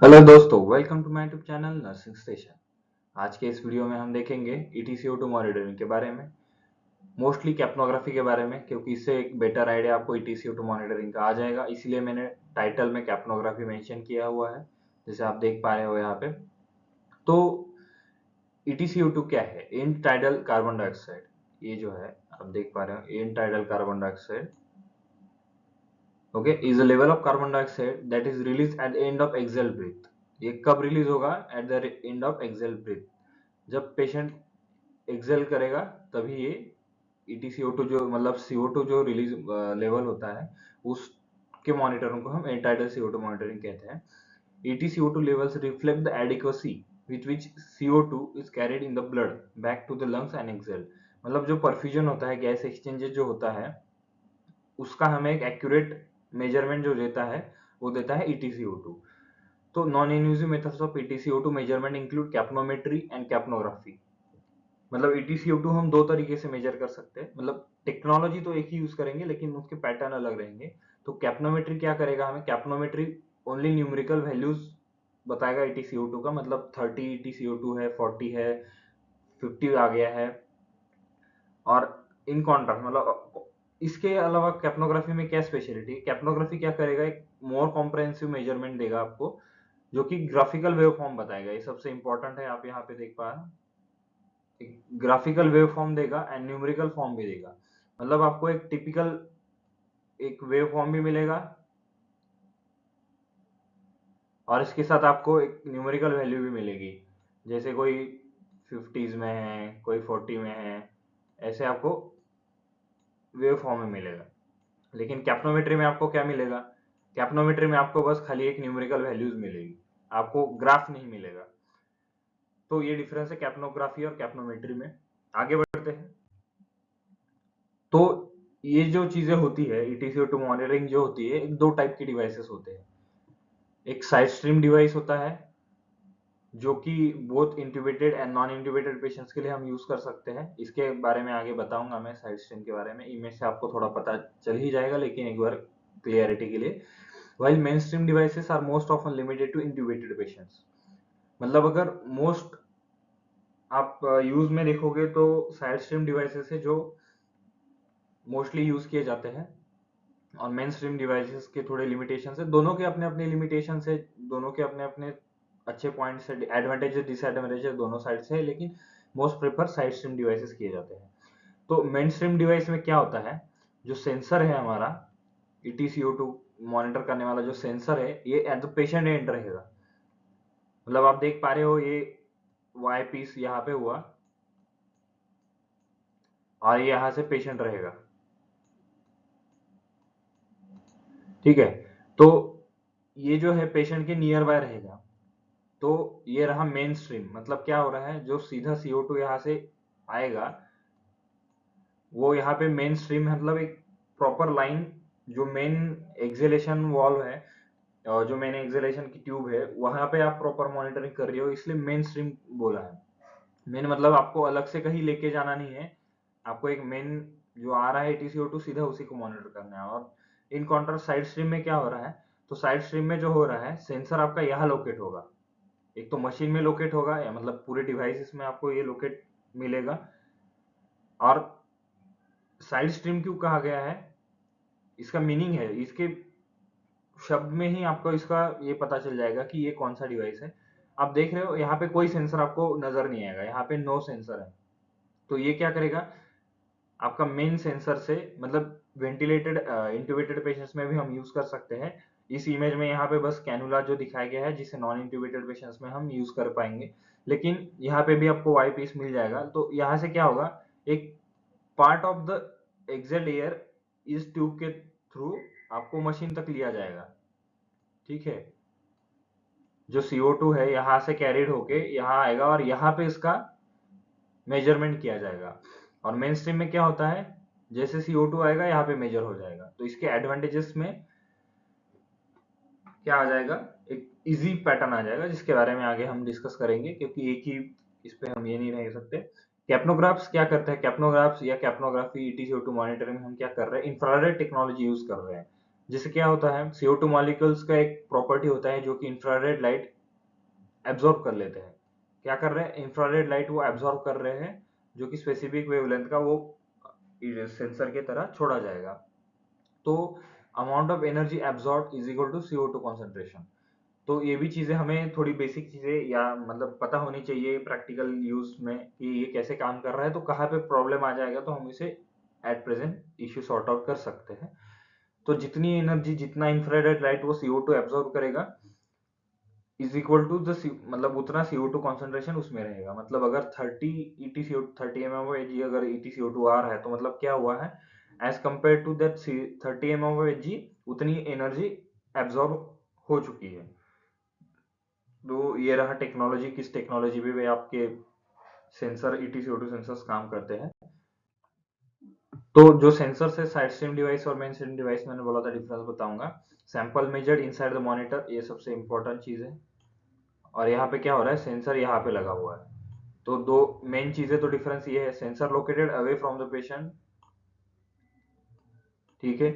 Hello दोस्तों, welcome to my YouTube channel nursing station. आज के इस वीडियो में हम देखेंगे ETCO2 मॉनिटरिंग के बारे में, मोस्टली कैप्नोग्राफी के बारे में, क्योंकि इससे एक बेटर आइडिया आपको ETCO2 मॉनिटरिंग का आ जाएगा। इसलिए मैंने टाइटल में कैप्नोग्राफी मेंशन किया हुआ है, जैसे आप देख पा रहे हो यहाँ पे। तो ETCO2 क्या है? End tidal carbon dioxide. ये जो है आप देख पा रहे हो, end tidal carbon dioxide okay is a level of carbon dioxide that is release at the end of exhale breath. ये कब रिलीज होगा? At the end of exhale breath. जब पेशेंट एक्सेल करेगा तभी ये ETCO2 जो मतलब CO2 जो रिलीज लेवल होता है उसके मॉनिटरिंग को हम एंटाइडल CO2 मॉनिटरिंग कहते हैं। ETCO2 levels reflect the adequacy with which CO2 is carried in the blood back to the lungs and exhaled। मतलब जो परफ्यूजन होता है, गैस एक्सचेंजेस जो होता है, उसका हमें एक एक्यूरेट मेजरमेंट जो देता है वो देता है ETCO2। तो non invasive methods of ETCO2 measurement include capnometry and capnography. मतलब ETCO2 हम दो तरीके से मेजर कर सकते हैं, मतलब टेक्नोलॉजी तो एक ही यूज करेंगे लेकिन उसके पैटर्न अलग रहेंगे। तो कैप्नोमेट्री क्या करेगा? हमें कैप्नोमेट्री ओनली न्यूमेरिकल वैल्यूज बताएगा ETCO2 का, मतलब 30 ETCO2 है, 40 है, 50 आ गया है। और इन कॉन्ट्रास्ट मतलब इसके अलावा कैप्नोग्राफी में क्या स्पेशलिटी है? कैप्नोग्राफी क्या करेगा? एक मोर कॉम्प्रहेंसिव मेजरमेंट देगा आपको, जो कि ग्राफिकल वेव फॉर्म बताएगा। ये सबसे इंपॉर्टेंट है, आप यहाँ पे देख पा रहे हैं। ग्राफिकल वेव फॉर्म देगा एंड न्यूमेरिकल फॉर्म भी देगा। मतलब आपको एक टिपिकल एक वेव फॉर्म भी मिलेगा और इसके साथ आपको एक न्यूमेरिकल वैल्यू भी मिलेगी। जैसे कोई 50s में है, कोई 40 में है, ऐसे आपको वेव फॉर्म में मिलेगा। लेकिन कैप्नोमेट्री में आपको क्या मिलेगा? कैप्नोमेट्री में आपको बस खाली एक न्यूमेरिकल वैल्यूज मिलेगी, आपको ग्राफ नहीं मिलेगा। तो ये डिफरेंस है कैप्नोग्राफी और कैप्नोमेट्री में। आगे बढ़ते हैं। तो ये जो चीजें होती है, ETCO2 मॉनिटरिंग जो होती है, दो टाइप की डिवाइसेस होते हैं। एक साइड स्ट्रीम डिवाइस होता है जो कि बोथ इंट्यूबेटेड एंड नॉन इंट्यूबेटेड पेशेंट्स के लिए हम यूज कर सकते हैं। इसके बारे में आगे बताऊंगा मैं साइड स्ट्रीम के बारे में, इमेज से आपको थोड़ा पता चल ही जाएगा, लेकिन एक बार क्लियरिटी के लिए। while mainstream devices are most often limited to intubated patients। मतलब अगर मोस्ट आप यूज में देखोगे तो साइड स्ट्रीम डिवाइसेस है जो मोस्टली यूज किए जाते हैं, और मेन स्ट्रीम डिवाइसेस के थोड़े लिमिटेशन है। दोनों के अपने अपने लिमिटेशन है, दोनों के अपने अपने अच्छे पॉइंट्स है, एडवांटेजेस डिसएडवांटेजेस दोनों साइड से है, लेकिन most prefer side stream devices किए जाते हैं। तो मेन स्ट्रीम डिवाइस में क्या होता है? जो सेंसर है हमारा ETCO2 मॉनिटर करने वाला जो सेंसर है, ये एट द पेशेंट एंड रहेगा। मतलब आप देख पा रहे हो ये वाई पीस यहाँ पे हुआ और ये यहाँ से पेशेंट रहेगा, ठीक है। तो ये जो है पेशेंट के नियर बाय रहेगा। तो ये रहा मेन स्ट्रीम। मतलब क्या हो रहा है, जो सीधा CO2 यहाँ से आएगा वो यहाँ पे मेन स्ट्रीम, मतलब एक प्रॉपर लाइन जो मेन एक्सेलेशन वॉल्व है और जो मेन एक्सेलेशन की ट्यूब है वहां पे आप प्रॉपर मॉनिटरिंग कर रही हो, इसलिए मेन स्ट्रीम बोला है। मेन मतलब आपको अलग से कहीं लेके जाना नहीं है, आपको एक मेन जो आ रहा है ETCO2 सीधा उसी को मॉनिटर करना है। और इन कॉन्ट्रास्ट साइड स्ट्रीम में क्या हो रहा है? तो साइड स्ट्रीम में जो हो रहा है, सेंसर आपका यहाँ लोकेट होगा। एक तो मशीन में लोकेट होगा, या मतलब पूरे डिवाइसेस में आपको ये लोकेट मिलेगा। और साइड स्ट्रीम क्यों कहा गया है, इसका मीनिंग है, इसके शब्द में ही आपको इसका ये पता चल जाएगा कि ये कौन सा डिवाइस है। आप देख रहे हो यहाँ पे कोई सेंसर आपको नजर नहीं आएगा, यहाँ पे नो सेंसर है। तो ये क्या करेगा? आपका मेन सेंसर से, मतलब वेंटिलेटेड इंट्यूबेटेड पेशेंट्स में भी हम यूज कर सकते हैं। इस इमेज में यहाँ पे बस कैनुला जो दिखाया गया है, जिसे नॉन इंट्यूबेटेड पेशेंट्स में हम यूज कर पाएंगे, लेकिन यहाँ पे भी आपको वाई पीस मिल जाएगा। तो यहाँ से क्या होगा, एक part of the exhale air इस ट्यूब के थ्रू आपको मशीन तक लिया जाएगा, ठीक है। जो CO2 है यहाँ से कैरिड होके यहाँ आएगा और यहाँ पे इसका मेजरमेंट किया जाएगा। और मेन स्ट्रीम में क्या होता है, जैसे CO2 आएगा यहाँ पे मेजर हो जाएगा। तो इसके एडवांटेजेस में क्या आ जाएगा, एक इजी पैटर्न आ जाएगा, जिसके बारे में आगे हम डिस्कस करेंगे, क्योंकि एक ही इस पे हम ये नहीं रह सकते। कैप्नोग्राफ्स क्या करते हैं? कैप्नोग्राफ्स या कैप्नोग्राफी ETCO2 मॉनिटरिंग में हम क्या कर रहे हैं, इंफ्रारेड टेक्नोलॉजी यूज कर रहे हैं, जिससे क्या होता है, CO2 मॉलिक्यूल्स का एक प्रॉपर्टी होता है जो कि इंफ्रारेड लाइट एब्जॉर्ब कर लेते हैं। क्या कर रहे हैं, इंफ्रारेड लाइट वो एब्जॉर्ब कर रहे हैं, जो कि स्पेसिफिक वेवलेंथ का वो सेंसर की तरह छोड़ा जाएगा। तो amount of energy absorb is equal to CO2 concentration. तो ये भी चीजें हमें थोड़ी बेसिक चीजें या मतलब पता होनी चाहिए प्रैक्टिकल यूज में कि ये कैसे काम कर रहा है, तो कहाँ पे प्रॉब्लम आ जाएगा तो हम इसे at present issue sort out कर सकते हैं। तो जितनी एनर्जी, जितना इंफ्रारेड लाइट वो CO2 एब्जॉर्ब करेगा इज इक्वल टू द मतलब उतना CO2 कॉन्सेंट्रेशन उसमें रहेगा। मतलब अगर 30 mmHg अगर EtCO2 आ रहा है, तो मतलब क्या हुआ है, as compare to that 30 mmHg उतनी एनर्जी एब्जॉर्ब हो चुकी है। तो ये रहा टेक्नोलॉजी, किस टेक्नोलॉजी पे भी आपके सेंसर EtCO2 सेंसर्स काम करते हैं। तो जो सेंसर्स है, साइड स्ट्रीम डिवाइस और मेन स्ट्रीम डिवाइस, मैंने बोला था डिफरेंस बताऊंगा। Sample measured inside the monitor, ये सबसे इंपॉर्टेंट चीज है। और यहाँ पे क्या हो रहा है, सेंसर यहाँ पे लगा हुआ है। तो दो मेन चीजें, तो डिफरेंस ये है, sensor located away from the patient, ठीक है।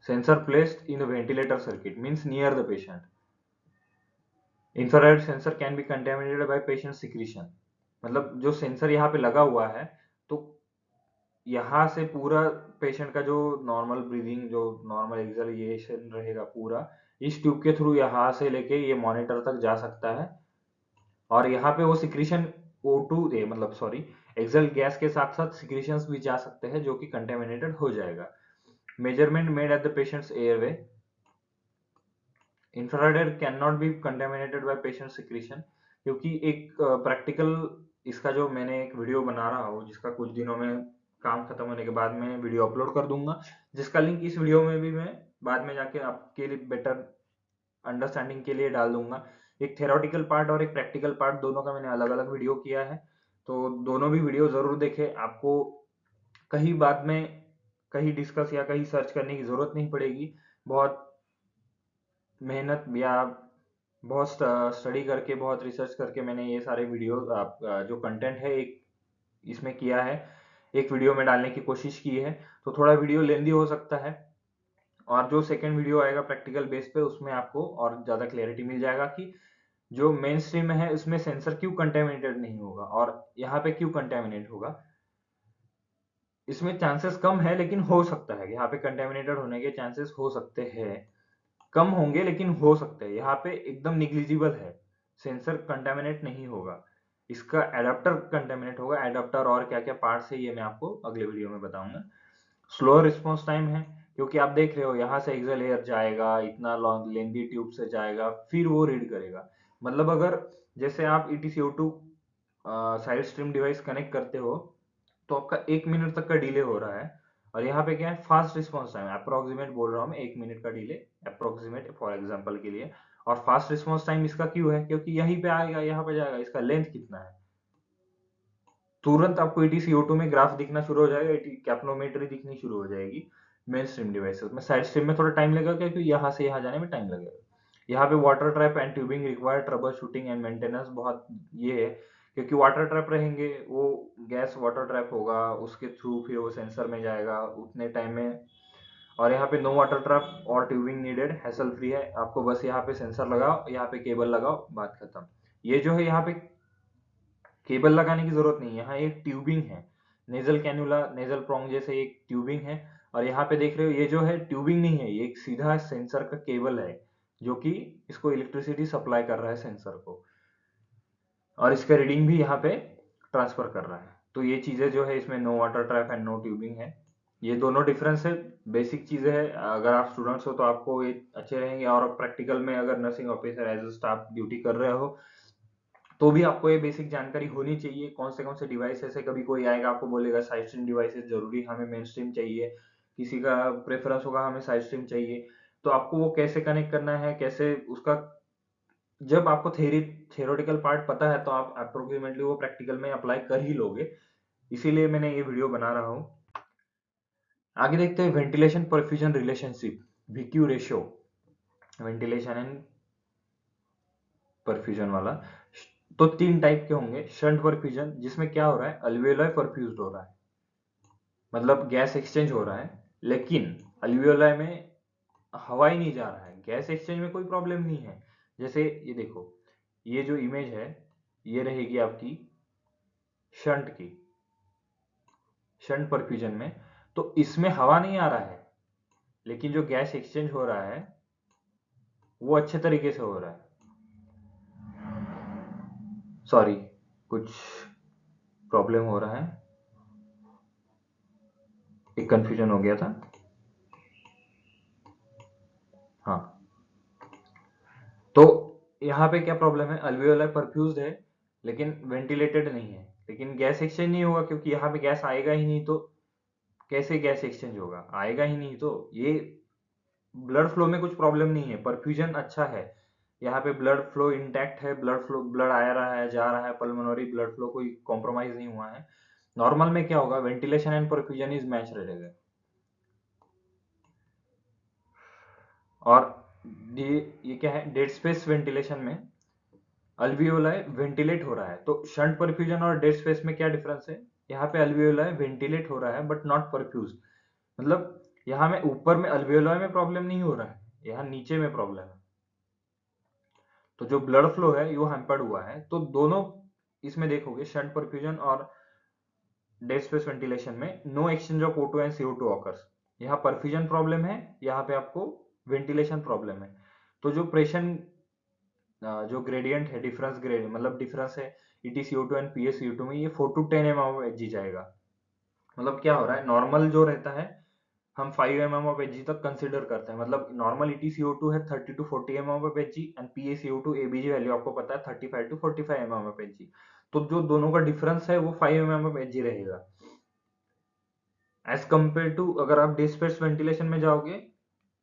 Sensor placed in the ventilator circuit means near the patient. Infrared sensor can be contaminated by patient secretion. मतलब जो सेंसर यहाँ पे लगा हुआ है, तो यहाँ से पूरा पेशेंट का जो नॉर्मल ब्रीदिंग, जो नॉर्मल एक्सहेलेशन रहेगा पूरा, इस ट्यूब के थ्रू यहाँ से लेके ये मॉनिटर तक जा सकता है। और यहाँ पे वो सिक्रीशन O2 दे, मतलब सॉरी, एक्सहेल गैस के साथ साथ सिक्रीशंस भी जा सकते हैं, जो कि कंटेमिनेटेड हो जाएगा। Measurement made at the patient's airway, infrared can not be contaminated by patient secretion, क्योंकि एक प्रैक्टिकल इसका जो मैंने एक वीडियो बना रहा हूँ, जिसका कुछ दिनों में काम खत्म होने के बाद में वीडियो अपलोड कर दूंगा, जिसका लिंक इस वीडियो में भी मैं बाद में जाके आपके लिए बेटर अंडरस्टैंडिंग के लिए डाल दूंगा। एक थेरोटिकल पार्ट और एक प्रैक्टिकल पार्ट, दोनों का मैंने अलग अलग वीडियो किया है, तो दोनों भी वीडियो जरूर देखें। आपको कहीं बाद में कहीं डिस्कस या कहीं सर्च करने की जरूरत नहीं पड़ेगी। बहुत मेहनत या बहुत स्टडी करके, बहुत रिसर्च करके मैंने ये सारे वीडियो जो कंटेंट है एक इसमें किया है, एक वीडियो में डालने की कोशिश की है। तो थोड़ा वीडियो लेंदी हो सकता है, और जो सेकंड वीडियो आएगा प्रैक्टिकल बेस पे, उसमें आपको और ज्यादा क्लैरिटी मिल जाएगा कि जो मेन स्ट्रीम में है उसमें सेंसर क्यों कंटेमिनेटेड नहीं होगा और यहाँ पे क्यों कंटेमिनेट होगा। इसमें चांसेस कम है, लेकिन हो सकता है, यहाँ पे कंटेमिनेटेड होने के चांसेस हो सकते हैं, कम होंगे लेकिन हो सकते हैं। यहाँ पे एकदम निग्लिजिबल है, सेंसर कंटेमिनेट नहीं होगा, इसका एडाप्टर कंटेमिनेट होगा। एडाप्टर और क्या क्या पार्ट्स है ये मैं आपको अगले वीडियो में बताऊंगा। स्लोअर रिस्पॉन्स टाइम है, क्योंकि आप देख रहे हो यहाँ से एक्सेल एयर जाएगा, इतना लॉन्ग लेंदी ट्यूब से जाएगा, फिर वो रीड करेगा। मतलब अगर जैसे आप EtCO2 side stream device connect करते हो, तो आपका 1 मिनट तक का डिले हो रहा है। और यहाँ पे क्या है, फास्ट रिस्पॉन्स टाइम, अप्रोक्सीमेट बोल रहा हूँ मैं, 1 मिनट का डिले, अप्रोक्सीमेट फॉर एग्जांपल के लिए। और फास्ट रिस्पॉन्स टाइम इसका क्यों है, क्योंकि यहीं पे आएगा, यहाँ पे जाएगा, इसका लेंथ कितना है, तुरंत आपको EtCO2 में ग्राफ दिखना शुरू हो जाएगा, कैप्नोमेट्री दिखनी शुरू हो जाएगी। मेन स्ट्रीम डिवाइसेस में, साइड स्ट्रीम में थोड़ा टाइम लगेगा, क्योंकि यहाँ से यहाँ जाने में टाइम लगेगा। यहाँ पे water trap and tubing required trouble shooting and maintenance, बहुत ये है, क्योंकि वाटर ट्रैप रहेंगे, वो गैस वाटर ट्रैप होगा, उसके थ्रू फिर वो सेंसर में जाएगा उतने टाइम में। और यहाँ पे नो वाटर ट्रैप और ट्यूबिंग नीडेड, हैसल फ्री है, आपको बस यहाँ पे सेंसर लगाओ, यहाँ पे केबल लगाओ, बात खत्म। ये जो है यहाँ पे केबल लगाने की जरूरत नहीं है, यहाँ एक ट्यूबिंग है, नेजल कैनुला, नेजल प्रोंग जैसे एक ट्यूबिंग है। और यहाँ पे देख रहे हो, ये जो है ट्यूबिंग नहीं है, ये एक सीधा सेंसर का केबल है, जो कि इसको इलेक्ट्रिसिटी सप्लाई कर रहा है सेंसर को, और इसका रीडिंग भी यहाँ पे ट्रांसफर कर रहा है। तो ये चीजें जो है इसमें no water trap and no tubing है, ये दोनों डिफरेंस है, बेसिक चीजें है। अगर आप स्टूडेंट्स हो तो आपको ये अच्छे रहेंगे, और प्रैक्टिकल में अगर nursing officer as a staff duty कर रहे हो, तो भी आपको ये बेसिक जानकारी होनी चाहिए, कौन से डिवाइस ऐसे, कभी कोई आएगा आपको बोलेगा साइड स्ट्रीम डिवाइसेस जरूरी, हमें मेन स्ट्रीम चाहिए, किसी का प्रेफरेंस होगा हमें साइड स्ट्रीम चाहिए, तो आपको वो कैसे कनेक्ट करना है, कैसे उसका, जब आपको थेरोटिकल पार्ट पता है, तो आप अप्रोक्सीमेटली वो प्रैक्टिकल में अप्लाई कर ही लोगे। इसीलिए मैंने ये वीडियो बना रहा हूँ। आगे देखते हैं ventilation perfusion relationship, VQ ratio, ventilation and perfusion वाला। तो 3 टाइप के होंगे। शंट परफ्यूजन, जिसमें क्या हो रहा है, अल्वियोलाई परफ्यूज्ड हो रहा है, मतलब गैस एक्सचेंज हो रहा है, लेकिन अल्वियोलाई में हवा ही नहीं जा रहा है। गैस एक्सचेंज में कोई प्रॉब्लम नहीं है। जैसे ये देखो, ये जो इमेज है ये रहेगी आपकी शंट की, शंट परफ्यूजन में, तो इसमें हवा नहीं आ रहा है, लेकिन जो गैस एक्सचेंज हो रहा है वो अच्छे तरीके से हो रहा है। सॉरी, कुछ प्रॉब्लम हो रहा है, एक कंफ्यूजन हो गया था। हाँ, तो यहाँ पे क्या प्रॉब्लम है, अल्वियोलाई परफ्यूज्ड है लेकिन वेंटिलेटेड नहीं है, लेकिन गैस एक्सचेंज नहीं होगा क्योंकि यहाँ पे गैस आएगा ही नहीं, तो कैसे गैस एक्सचेंज होगा, आएगा ही नहीं। तो ये ब्लड फ्लो में कुछ प्रॉब्लम नहीं है, परफ्यूजन अच्छा है, यहाँ पे ब्लड फ्लो इंटैक्ट है, ब्लड फ्लो, ब्लड आ रहा है जा रहा है, पल्मोनरी ब्लड फ्लो कोई कॉम्प्रोमाइज नहीं हुआ है। नॉर्मल में क्या होगा, ventilation and perfusion is match रहेगा। और ये क्या है, डेड स्पेस वेंटिलेशन में अल्वियोलाई वेंटिलेट हो रहा है, तो शंट परफ्यूजन और डेड स्पेस में क्या डिफरेंस है, यहाँ पे अल्वियोलाई वेंटिलेट हो रहा है बट नॉट परफ्यूज, मतलब यहाँ में ऊपर में अल्वियोलाई में प्रॉब्लम नहीं हो रहा है, यहाँ नीचे में प्रॉब्लम है। तो जो ब्लड फ्लो है वो हैम्पर्ड हुआ है। तो दोनों इसमें देखोगे, शंट परफ्यूजन और डेड स्पेस वेंटिलेशन में no exchange of O2 and CO2 occurs. यहाँ परफ्यूजन प्रॉब्लम है, यहाँ पे आपको वेंटिलेशन प्रॉब्लम है। तो जो प्रेशर, जो ग्रेडियंट है, डिफरेंस ग्रेडियंट मतलब डिफरेंस है EtCO2 एंड PaCO2 में, ये 4 to 10 mm ऑफ Hg जाएगा। मतलब क्या हो रहा है, नॉर्मल जो रहता है हम 5 mm ऑफ Hg तक कंसिडर करते हैं, मतलब नॉर्मल EtCO2 है 30 to 40 mm of Hg and PaCO2 ABG value आपको पता है 35 to 45 mm ऑफ Hg। तो जो दोनों का डिफरेंस है वो 5 mm ऑफ Hg रहेगा। एज कंपेयर टू अगर आप डिस्पेस वेंटिलेशन में जाओगे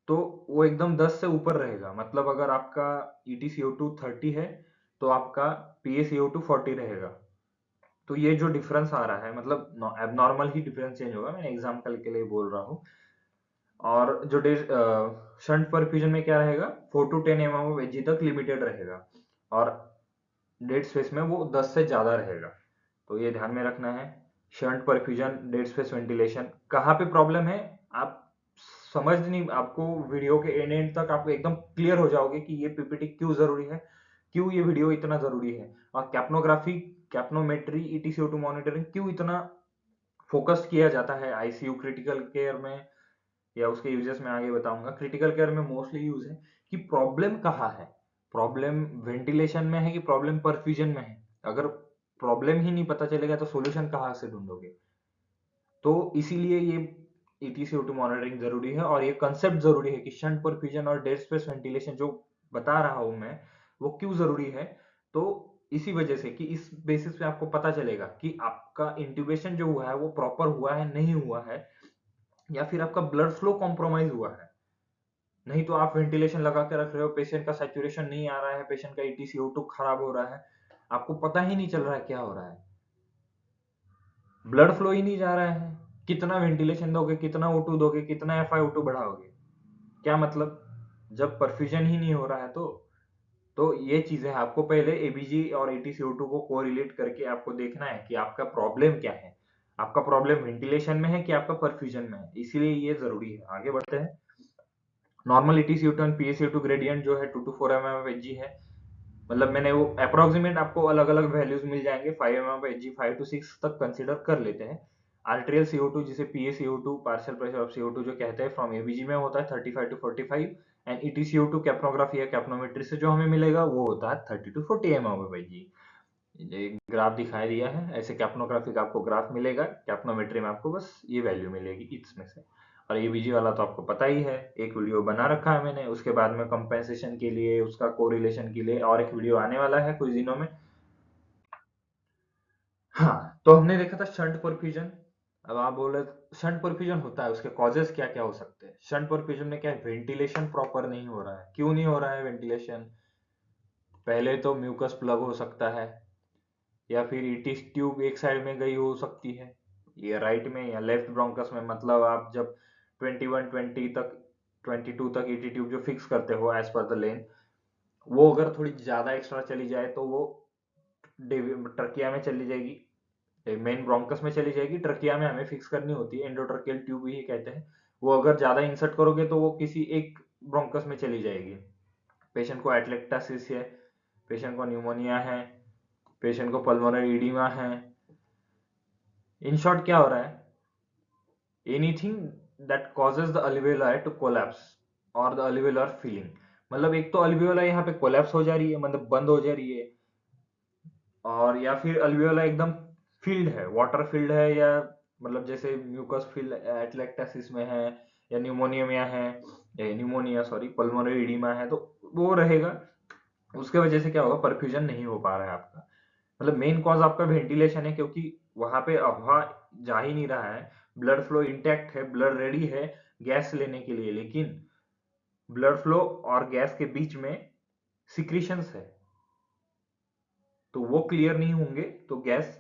तो वो एकदम 10 से ऊपर रहेगा, मतलब अगर आपका EtCO2 30 है तो आपका PaCO2 40 रहेगा। तो ये जो डिफरेंस आ रहा है, मतलब एबनॉर्मल ही डिफरेंस चेंज होगा, मैं एग्जांपल के लिए बोल रहा हूँ। और जो शंट परफ्यूजन में क्या रहेगा, 4 to 10 mm ऑफ Hg तक लिमिटेड रहेगा, और डेड स्पेस में वो 10 से ज्यादा रहेगा। तो ये ध्यान में रखना है। Shunt perfusion, dead space ventilation, कहाँ पे प्रॉब्लम है आप समझ नहीं, आपको वीडियो के एंड एंड तक आपको एकदम क्लियर हो जाओगे कि ये पीपीटी क्यों जरूरी है, क्यों ये वीडियो इतना जरूरी है, और कैप्नोग्राफी, कैप्नोमेट्री, EtCO2 मॉनिटरिंग क्यों इतना फोकस किया जाता है आईसीयू क्रिटिकल केयर में, या उसके यूजेस में आगे बताऊंगा। क्रिटिकल केयर में मोस्टली यूज है कि प्रॉब्लम कहाँ है, प्रॉब्लम वेंटिलेशन में है कि प्रॉब्लम परफ्यूजन में है। अगर प्रॉब्लम ही नहीं पता चलेगा तो सॉल्यूशन कहाँ से ढूंढोगे। तो इसीलिए ये EtCO2 मॉनिटरिंग जरूरी है, और ये कंसेप्ट जरूरी है कि शंट परफ्यूजन और डेड स्पेस वेंटिलेशन जो बता रहा हूं मैं वो क्यों जरूरी है। तो इसी वजह से कि इस बेसिस पे आपको पता चलेगा कि आपका इंट्यूबेशन जो हुआ है वो प्रॉपर हुआ है नहीं हुआ है, या फिर आपका ब्लड फ्लो कॉम्प्रोमाइज हुआ है। नहीं तो आप वेंटिलेशन लगा के रख रहे हो, पेशेंट का सैचुरेशन नहीं आ रहा है, पेशेंट का EtCO2 खराब हो रहा है, आपको पता ही नहीं चल रहा है क्या हो रहा है, ब्लड फ्लो ही नहीं जा रहा है। कितना वेंटिलेशन दोगे, कितना O2 दोगे, कितना FiO2 बढ़ाओगे, क्या मतलब, जब परफ्यूजन ही नहीं हो रहा है। तो ये चीजें आपको पहले एबीजी और EtCO2 को कोरिलेट करके आपको देखना है कि आपका प्रॉब्लम क्या है, आपका प्रॉब्लम वेंटिलेशन में है कि आपका परफ्यूजन में है, इसीलिए ये जरूरी है। आगे बढ़ते हैं। Normal EtCO2 and PaCO2 gradient जो है 2 to 4 mm of Hg है, मतलब मैंने वो अप्रोक्सीमेट आपको अलग अलग वैल्यूज मिल जाएंगे, 5 mm of Hg 5 to 6 तक कंसिडर कर लेते हैं। आर्टेरियल CO2 जिसे PaCO2 partial pressure of CO2 जो कहते हैं फ्रॉम एबीजी में होता है 35 to 45, एंड EtCO2 कैप्नोग्राफी या कैप्नोमेट्री से जो हमें मिलेगा वो होता है 30 to 40 mm of Hg। ये ग्राफ दिखाई दिया है, ऐसे कैप्नोग्राफी का आपको ग्राफ मिलेगा, कैप्नोमेट्री में आपको बस ये वैल्यू मिलेगी इसमें से। और एबीजी वाला तो आपको पता ही है, एक वीडियो बना रखा है मैंने, उसके बाद में कंपेंसेशन के लिए, उसका कोरिलेशन के लिए और एक वीडियो आने वाला है कुछ दिनों में। हाँ, तो हमने देखा था शंट परफ्यूजन। अब आप बोले शंट परफ्यूजन होता है, उसके कॉजेस क्या क्या हो सकते हैं। शंट परफ्यूजन में क्या है, वेंटिलेशन प्रॉपर नहीं हो रहा है। क्यों नहीं हो रहा है वेंटिलेशन, पहले तो म्यूकस प्लग हो सकता है, या फिर ईटी ट्यूब एक साइड में गई हो सकती है, ये राइट में या लेफ्ट ब्रोंकस में, मतलब आप जब 21 20 तक 22 तक ईटी ट्यूब जो फिक्स करते हो एज पर द लेंथ, वो अगर थोड़ी ज्यादा एक्स्ट्रा चली जाए तो वो ट्रकिया में चली जाएगी, मेन ब्रोंकस में चली जाएगी, ट्रकिया में हमें फिक्स करनी होती है, एंडोट्रकियल ट्यूब ही कहते हैं। वो अगर ज्यादा इंसर्ट करोगे तो वो किसी एक ब्रोंकस में चली जाएगी। पेशेंट को एटलेक्टासिस है, पेशेंट को न्यूमोनिया है, पेशेंट को पल्मोनरी इडिमा है। इन शॉर्ट क्या हो रहा है, anything that causes the alveoli to collapse or the alveolar filling. मतलब एक तो अल्वियोलाई यहाँ पे कोलैप्स हो जा रही है, मतलब बंद हो जा रही है, और या फिर अल्वियोलाई एकदम फील्ड है, वाटर फील्ड है, या मतलब जैसे म्यूकस फील्ड एटलेक्टासिस में है, या न्यूमोनिया में है, न्यूमोनिया सॉरी पल्मोनरी इडिमा है, तो वो रहेगा। उसके वजह से क्या होगा, परफ्यूजन नहीं हो पा रहा है आपका। मतलब मेन कॉज आपका वेंटिलेशन है, क्योंकि वहां पे हवा जा ही नहीं रहा है, ब्लड फ्लो इंटैक्ट है, ब्लड रेडी है गैस लेने के लिए, लेकिन ब्लड फ्लो और गैस के बीच में सिक्रीशंस है, तो वो क्लियर नहीं होंगे तो गैस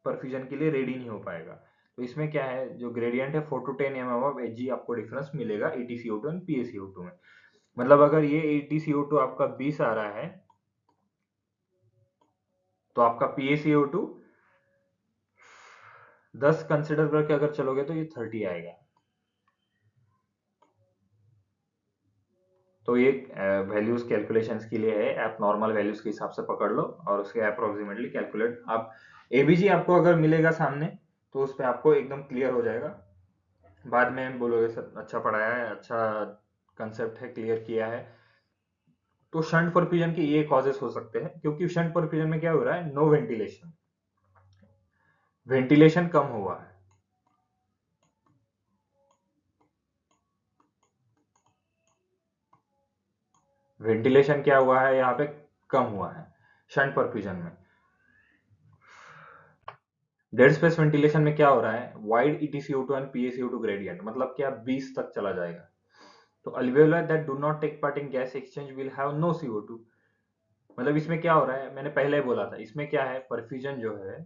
परफ्यूजन के लिए रेडी नहीं हो पाएगा। तो इसमें क्या है, जो ग्रेडियंट है 4 to 10 mm ऑफ Hg आपको डिफरेंस मिलेगा AtCO2 एंड PaCO2 में। मतलब अगर ये AtCO2 आपका 20 आ रहा है, तो आपका PaCO2 10 कंसिडर करके अगर चलोगे तो ये 30 आएगा। तो ये वैल्यूज कैलकुलेशंस के लिए है, आप नॉर्मल वैल्यूज के हिसाब से पकड़ लो और उसके अप्रोक्सीमेटली कैलकुलेट। आप एबीजी आपको अगर मिलेगा सामने तो उस पर आपको एकदम क्लियर हो जाएगा, बाद में बोलोगे सर अच्छा पढ़ाया है, अच्छा कंसेप्ट है, क्लियर किया है। तो शंट परफ्यूजन के ये कॉजेस हो सकते हैं, क्योंकि शंट परफ्यूजन में क्या हो रहा है, नो वेंटिलेशन, वेंटिलेशन कम हुआ है। वेंटिलेशन क्या हुआ है यहाँ पे, कम हुआ है शंट परफ्यूजन में। डेड स्पेस वेंटिलेशन में क्या हो रहा है, wide EtCO2 and PaCO2 gradient, मतलब क्या 20 तक चला जाएगा। तो alveoli that do not take part in gas exchange will have no CO2। मतलब इसमें क्या हो रहा है, मैंने पहले ही बोला था, इसमें क्या है, परफ्यूजन जो है,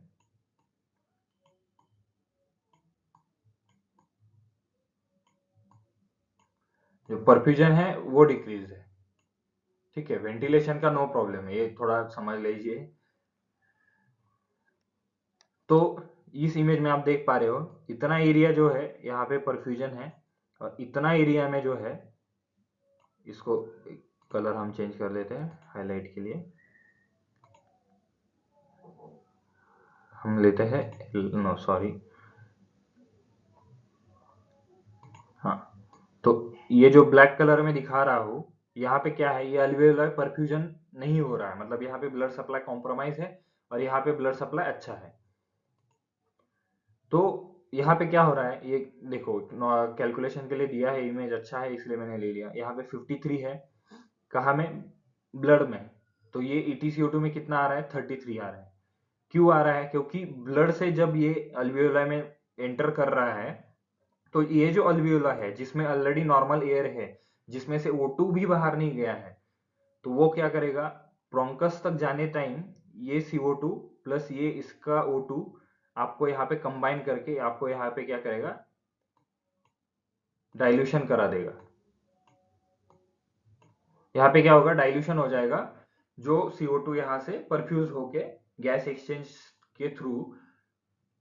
जो परफ्यूजन है वो डिक्रीज है। ठीक है, वेंटिलेशन का नो प्रॉब्लम है, ये थोड़ा समझ लीजिए। तो इस इमेज में आप देख पा रहे हो, इतना एरिया जो है यहाँ पे परफ्यूजन है, और इतना एरिया में जो है, इसको कलर हम चेंज कर लेते हैं हाईलाइट के लिए, हम लेते हैं नो सॉरी, हाँ। तो ये जो ब्लैक कलर में दिखा रहा हूँ, यहाँ पे क्या है, ये अल्वेओलर परफ्यूजन नहीं हो रहा है, मतलब यहाँ पे ब्लड सप्लाई कॉम्प्रोमाइज है और यहाँ पे ब्लड सप्लाई अच्छा है। तो यहाँ पे क्या हो रहा है, ये देखो कैलकुलेशन के लिए दिया है, इमेज अच्छा है इसलिए मैंने ले लिया। यहाँ पे 53 है, कहाँ में, ब्लड में। तो ये EtCO2 में कितना आ रहा है, 33 आ रहा है। क्यों आ रहा है, क्योंकि ब्लड से जब ये अल्वेओला में एंटर कर रहा है, तो ये जो अल्वियोला है जिसमें ऑलरेडी नॉर्मल एयर है, जिसमें से O2 भी बाहर नहीं गया है, तो वो क्या करेगा, ब्रोंकस तक जाने टाइम ये CO2 प्लस ये इसका O2 आपको यहाँ पे कंबाइन करके आपको यहाँ पे क्या करेगा, डाइल्यूशन करा देगा। यहाँ पे क्या होगा, डाइल्यूशन हो जाएगा, जो CO2 यहाँ से परफ्यूज होके गैस एक्सचेंज के थ्रू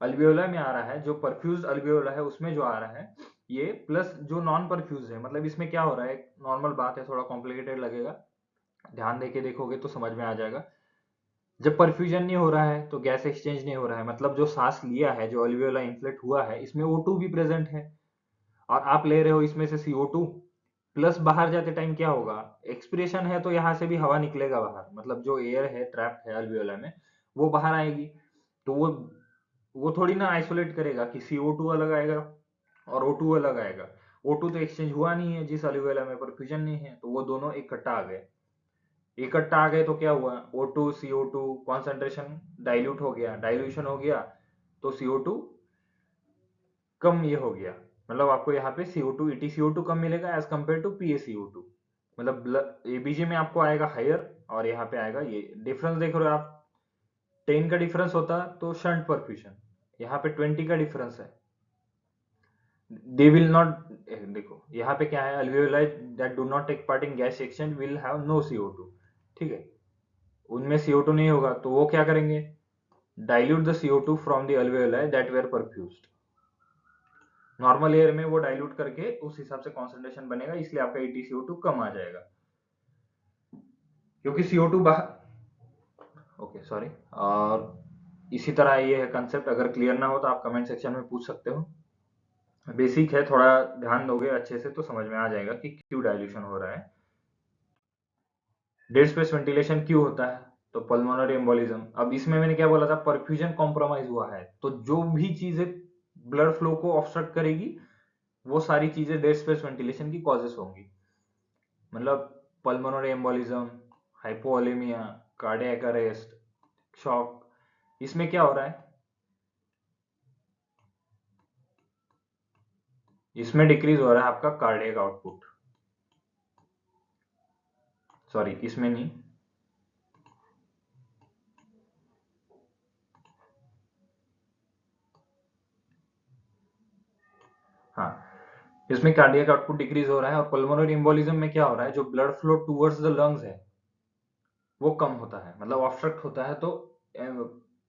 अल्वियोला में आ रहा है, जो परफ्यूज अल्वियोला है उसमें जो आ रहा है ये, प्लस जो नॉन परफ्यूज है। मतलब इसमें क्या हो रहा है, नॉर्मल बात है, थोड़ा कॉम्प्लिकेटेड लगेगा, ध्यान देके देखोगे तो समझ में आ जाएगा। जब परफ्यूजन नहीं हो रहा है तो गैस एक्सचेंज नहीं हो रहा है, मतलब जो सांस लिया है, जो अल्वियोला इन्फ्लेट हुआ है, इसमें O2 भी प्रेजेंट है, और आप ले रहे हो इसमें से CO2 प्लस। बाहर जाते टाइम क्या होगा, एक्सपिरेशन है तो यहाँ से भी हवा निकलेगा बाहर, मतलब जो एयर है ट्रैप है अल्वियोला में वो बाहर आएगी। तो वो थोड़ी ना आइसोलेट करेगा कि CO2 अलग आएगा और O2 अलग आएगा। O2 तो एक्सचेंज हुआ नहीं है जिस अल्वियोला में परफ्यूजन नहीं है, तो वो दोनों इकट्ठा आ गए। इकट्ठा आ गए तो क्या हुआ, O2 CO2 कॉन्सेंट्रेशन डाइल्यूट हो गया, डाइल्यूशन हो गया तो CO2 कम ये हो गया। मतलब आपको यहाँ पे CO2 EtCO2 कम मिलेगा एज कम्पेयर टू PaCO2। मतलब एबीजी में आपको आएगा हायर और यहाँ पे आएगा, ये डिफरेंस देख रहे हो आप, 10 का डिफरेंस होता तो शंट परफ्यूजन, यहाँ पे 20 का डिफरेंस है। दे विल नॉट, देखो यहाँ पे क्या है, alveoli that do not take part in gas exchange will have no CO2। ठीक है, उनमें CO2 नहीं होगा तो वो क्या करेंगे, dilute the CO2 from the alveoli that were perfused। Normal air में वो डाइल्यूट करके उस हिसाब से कॉन्सेंट्रेशन बनेगा, इसलिए आपका EtCO2 कम आ जाएगा, क्योंकि CO2 बाहर। Okay sorry. और इसी तरह ये है कंसेप्ट, अगर क्लियर ना हो तो आप कमेंट सेक्शन में पूछ सकते हो। बेसिक है, थोड़ा ध्यान दोगे अच्छे से तो समझ में आ जाएगा कि क्यों डाइल्यूशन हो रहा है। डेड स्पेस वेंटिलेशन क्यों होता है? तो पल्मोनरी एम्बोलिज्म। अब इसमें मैंने क्या बोला था, परफ्यूजन कॉम्प्रोमाइज हुआ है, तो जो भी चीजें ब्लड फ्लो को ऑब्स्ट्रक्ट करेगी वो सारी चीजें डेड स्पेस वेंटिलेशन की कॉजेस होंगी। मतलब pulmonary embolism, hypovolemia, cardiac arrest, shock, इसमें क्या हो रहा है, इसमें डिक्रीज हो रहा है आपका कार्डियक आउटपुट। सॉरी, इसमें नहीं, हाँ, इसमें कार्डियक आउटपुट डिक्रीज हो रहा है। और पल्मोनरी एम्बोलिज्म में क्या हो रहा है, जो blood flow towards the lungs है वो कम होता है, मतलब ऑब्स्ट्रक्ट होता है, तो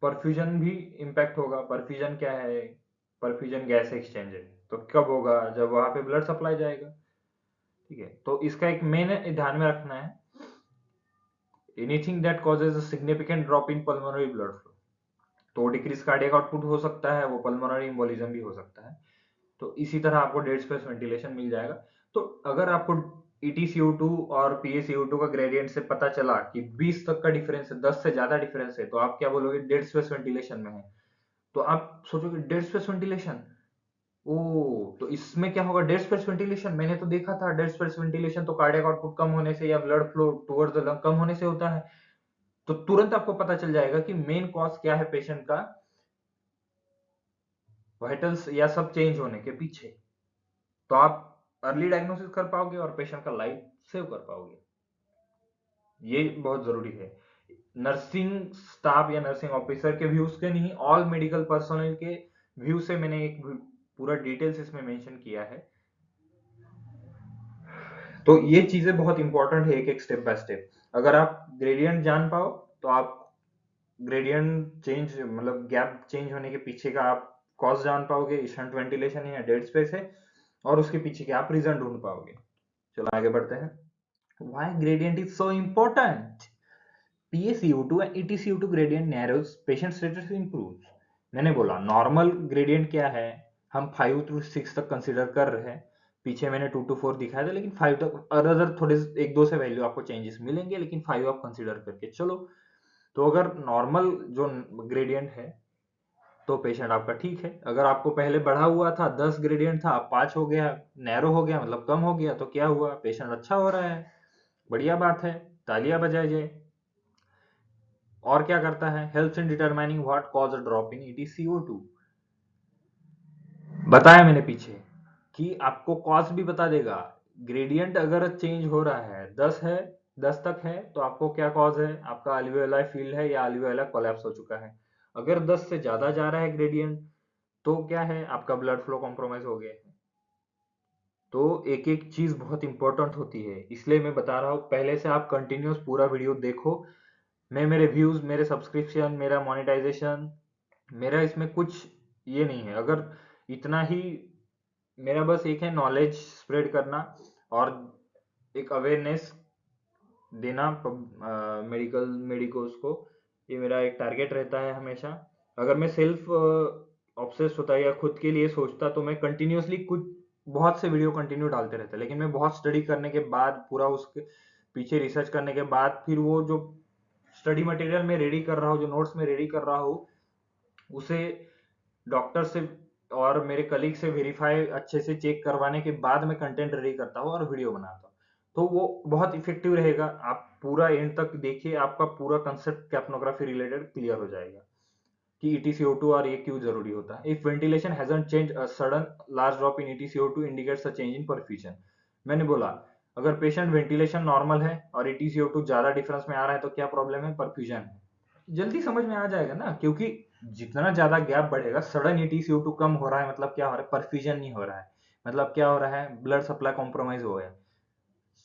परफ्यूजन भी इम्पैक्ट होगा। परफ्यूजन क्या है, परफ्यूजन गैस एक्सचेंज है, तो कब होगा, जब वहां पे ब्लड सप्लाई जाएगा। ठीक है, तो इसका एक मेन ध्यान में रखना है, anything that causes a significant drop in pulmonary blood flow, तो डिक्रीज कार्डियक आउटपुट हो सकता है, वो पल्मोनरी एम्बोलिज्म भी हो सकता है। तो इसी तरह आपको डेड स्पेस वेंटिलेशन मिल जाएगा। तो अगर आपको EtCO2 और PaCO2 का ग्रेडियंट से पता चला कि 20 तक का डिफरेंस है, 10 से ज्यादा डिफरेंस है, तो आप क्या बोलोगे, डेड स्पेस वेंटिलेशन में है। तो आप सोचोगे डेड स्पेस वेंटिलेशन, ओ, तो इसमें क्या होगा, डेड स्पेस वेंटिलेशन मैंने तो देखा था, डेड स्पेस वेंटिलेशन तो कार्डियक आउटपुट कम होने से या blood flow towards the lung कम होने से होता है। तो तुरंत आपको पता चल जाएगा कि मेन कॉज क्या है पेशेंट का, वाइटल्स या सब चेंज होने के पीछे। तो आप अर्ली डायग्नोसिस कर पाओगे और पेशेंट का लाइफ सेव कर पाओगे, ये बहुत जरूरी है। नर्सिंग स्टाफ या नर्सिंग ऑफिसर के व्यूज के नहीं, ऑल मेडिकल पर्सनल के व्यू से मैंने एक पूरा डिटेल्स इसमें मेंशन किया है। तो ये चीजें बहुत इंपॉर्टेंट है, एक एक स्टेप बाय स्टेप। अगर आप ग्रेडियंट जान पाओ तो आप ग्रेडियंट चेंज, मतलब गैप चेंज होने के पीछे का आप कॉज जान पाओगे, शंट वेंटिलेशन है या डेड स्पेस है, और उसके पीछे के आप रीजन ढूंढ पाओगे। चलो आगे बढ़ते हैं। Why gradient is so important? PaCO2 and EtCO2 gradient narrows, patient status improves. मैंने बोला नॉर्मल ग्रेडियंट क्या है, हम 5 to 6 तक कंसीडर कर रहे हैं। पीछे मैंने 2 to 4 दिखाया था, लेकिन 5 तक अदर थोड़े एक दो से वैल्यू आपको चेंजेस मिलेंगे, लेकिन 5 आप कंसीडर करके चलो। तो अगर नॉर्मल जो ग्रेडियंट है तो पेशेंट आपका ठीक है। अगर आपको पहले बढ़ा हुआ था, 10 ग्रेडियंट था, अब 5 हो गया, नैरो हो गया, मतलब कम हो गया, तो क्या हुआ, पेशेंट अच्छा हो रहा है, बढ़िया बात है, तालियां बजाई जाए। और क्या करता है, helps in determining what cause a drop in EtCO2। बताया मैंने पीछे कि आपको कॉज भी बता देगा। ग्रेडियंट अगर चेंज हो रहा है, 10 है, 10 तक है, तो आपको क्या कॉज है, आपका अल्वियोलाई फील्ड है या अल्वियोलाई कोलैप्स हो चुका है। अगर 10 से ज्यादा जा रहा है ग्रेडियंट, तो क्या है, आपका ब्लड फ्लो कॉम्प्रोमाइज हो गया है। तो एक एक चीज बहुत इंपॉर्टेंट होती है, इसलिए मैं बता रहा हूँ, पहले से आप कंटिन्यूस पूरा वीडियो देखो। मैं मेरे व्यूज, मेरे सब्सक्रिप्शन, मेरा मोनेटाइजेशन, मेरा इसमें कुछ ये नहीं है। अगर इतना ही मेरा बस एक है, नॉलेज स्प्रेड करना और एक अवेयरनेस देना मेडिकल मेडिकोस को, ये मेरा एक टारगेट रहता है हमेशा। अगर मैं सेल्फ ऑब्सेस्ड होता या खुद के लिए सोचता तो मैं कंटिन्यूअसली कुछ बहुत से वीडियो कंटिन्यू डालते रहता, लेकिन मैं बहुत स्टडी करने के बाद, पूरा उसके पीछे रिसर्च करने के बाद, फिर वो जो स्टडी मटेरियल में रेडी कर रहा हूँ, जो नोट्स में रेडी कर रहा हूँ, उसे डॉक्टर से और मेरे कलीग से वेरीफाई अच्छे से चेक करवाने के बाद मैं कंटेंट रेडी करता हूँ और वीडियो बनाता हूँ। तो वो बहुत इफेक्टिव रहेगा। आप पूरा एंड तक देखिए, आपका पूरा कंसेप्ट कैप्नोग्राफी रिलेटेड क्लियर हो जाएगा कि EtCO2 और ये क्यों जरूरी होता है। If ventilation hasn't change, a sudden large drop in EtCO2 indicates a change in perfusion. मैंने बोला अगर पेशेंट वेंटिलेशन नॉर्मल है और EtCO2 ज्यादा डिफरेंस में आ रहा है, तो क्या प्रॉब्लम है, परफ्यूजन है। जल्दी समझ में आ जाएगा ना, क्योंकि जितना ज्यादा गैप बढ़ेगा, सडन EtCO2 कम हो रहा है, मतलब क्या हो रहा है, परफ्यूजन नहीं हो रहा है, मतलब क्या हो रहा है, ब्लड सप्लाई कॉम्प्रोमाइज हो गया।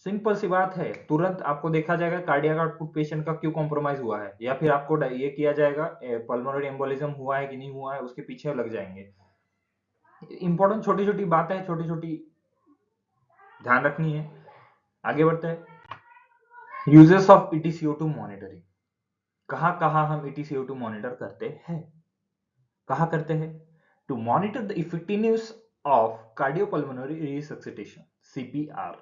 सिंपल सी बात है, तुरंत आपको देखा जाएगा कार्डियक आउटपुट पेशेंट का क्यों कॉम्प्रोमाइज हुआ है, या फिर आपको ये किया जाएगा पल्मोनरी एम्बोलिज्म हुआ है कि नहीं हुआ है, उसके पीछे लग जाएंगे। इंपॉर्टेंट छोटी छोटी बातें हैं, छोटी छोटी ध्यान रखनी है। आगे बढ़ते हैं। Uses of EtCO2 monitoring. कहाँ कहाँ हम EtCO2 मॉनिटर करते हैं? कहाँ करते हैं? To monitor the effectiveness of cardiopulmonary resuscitation, CPR।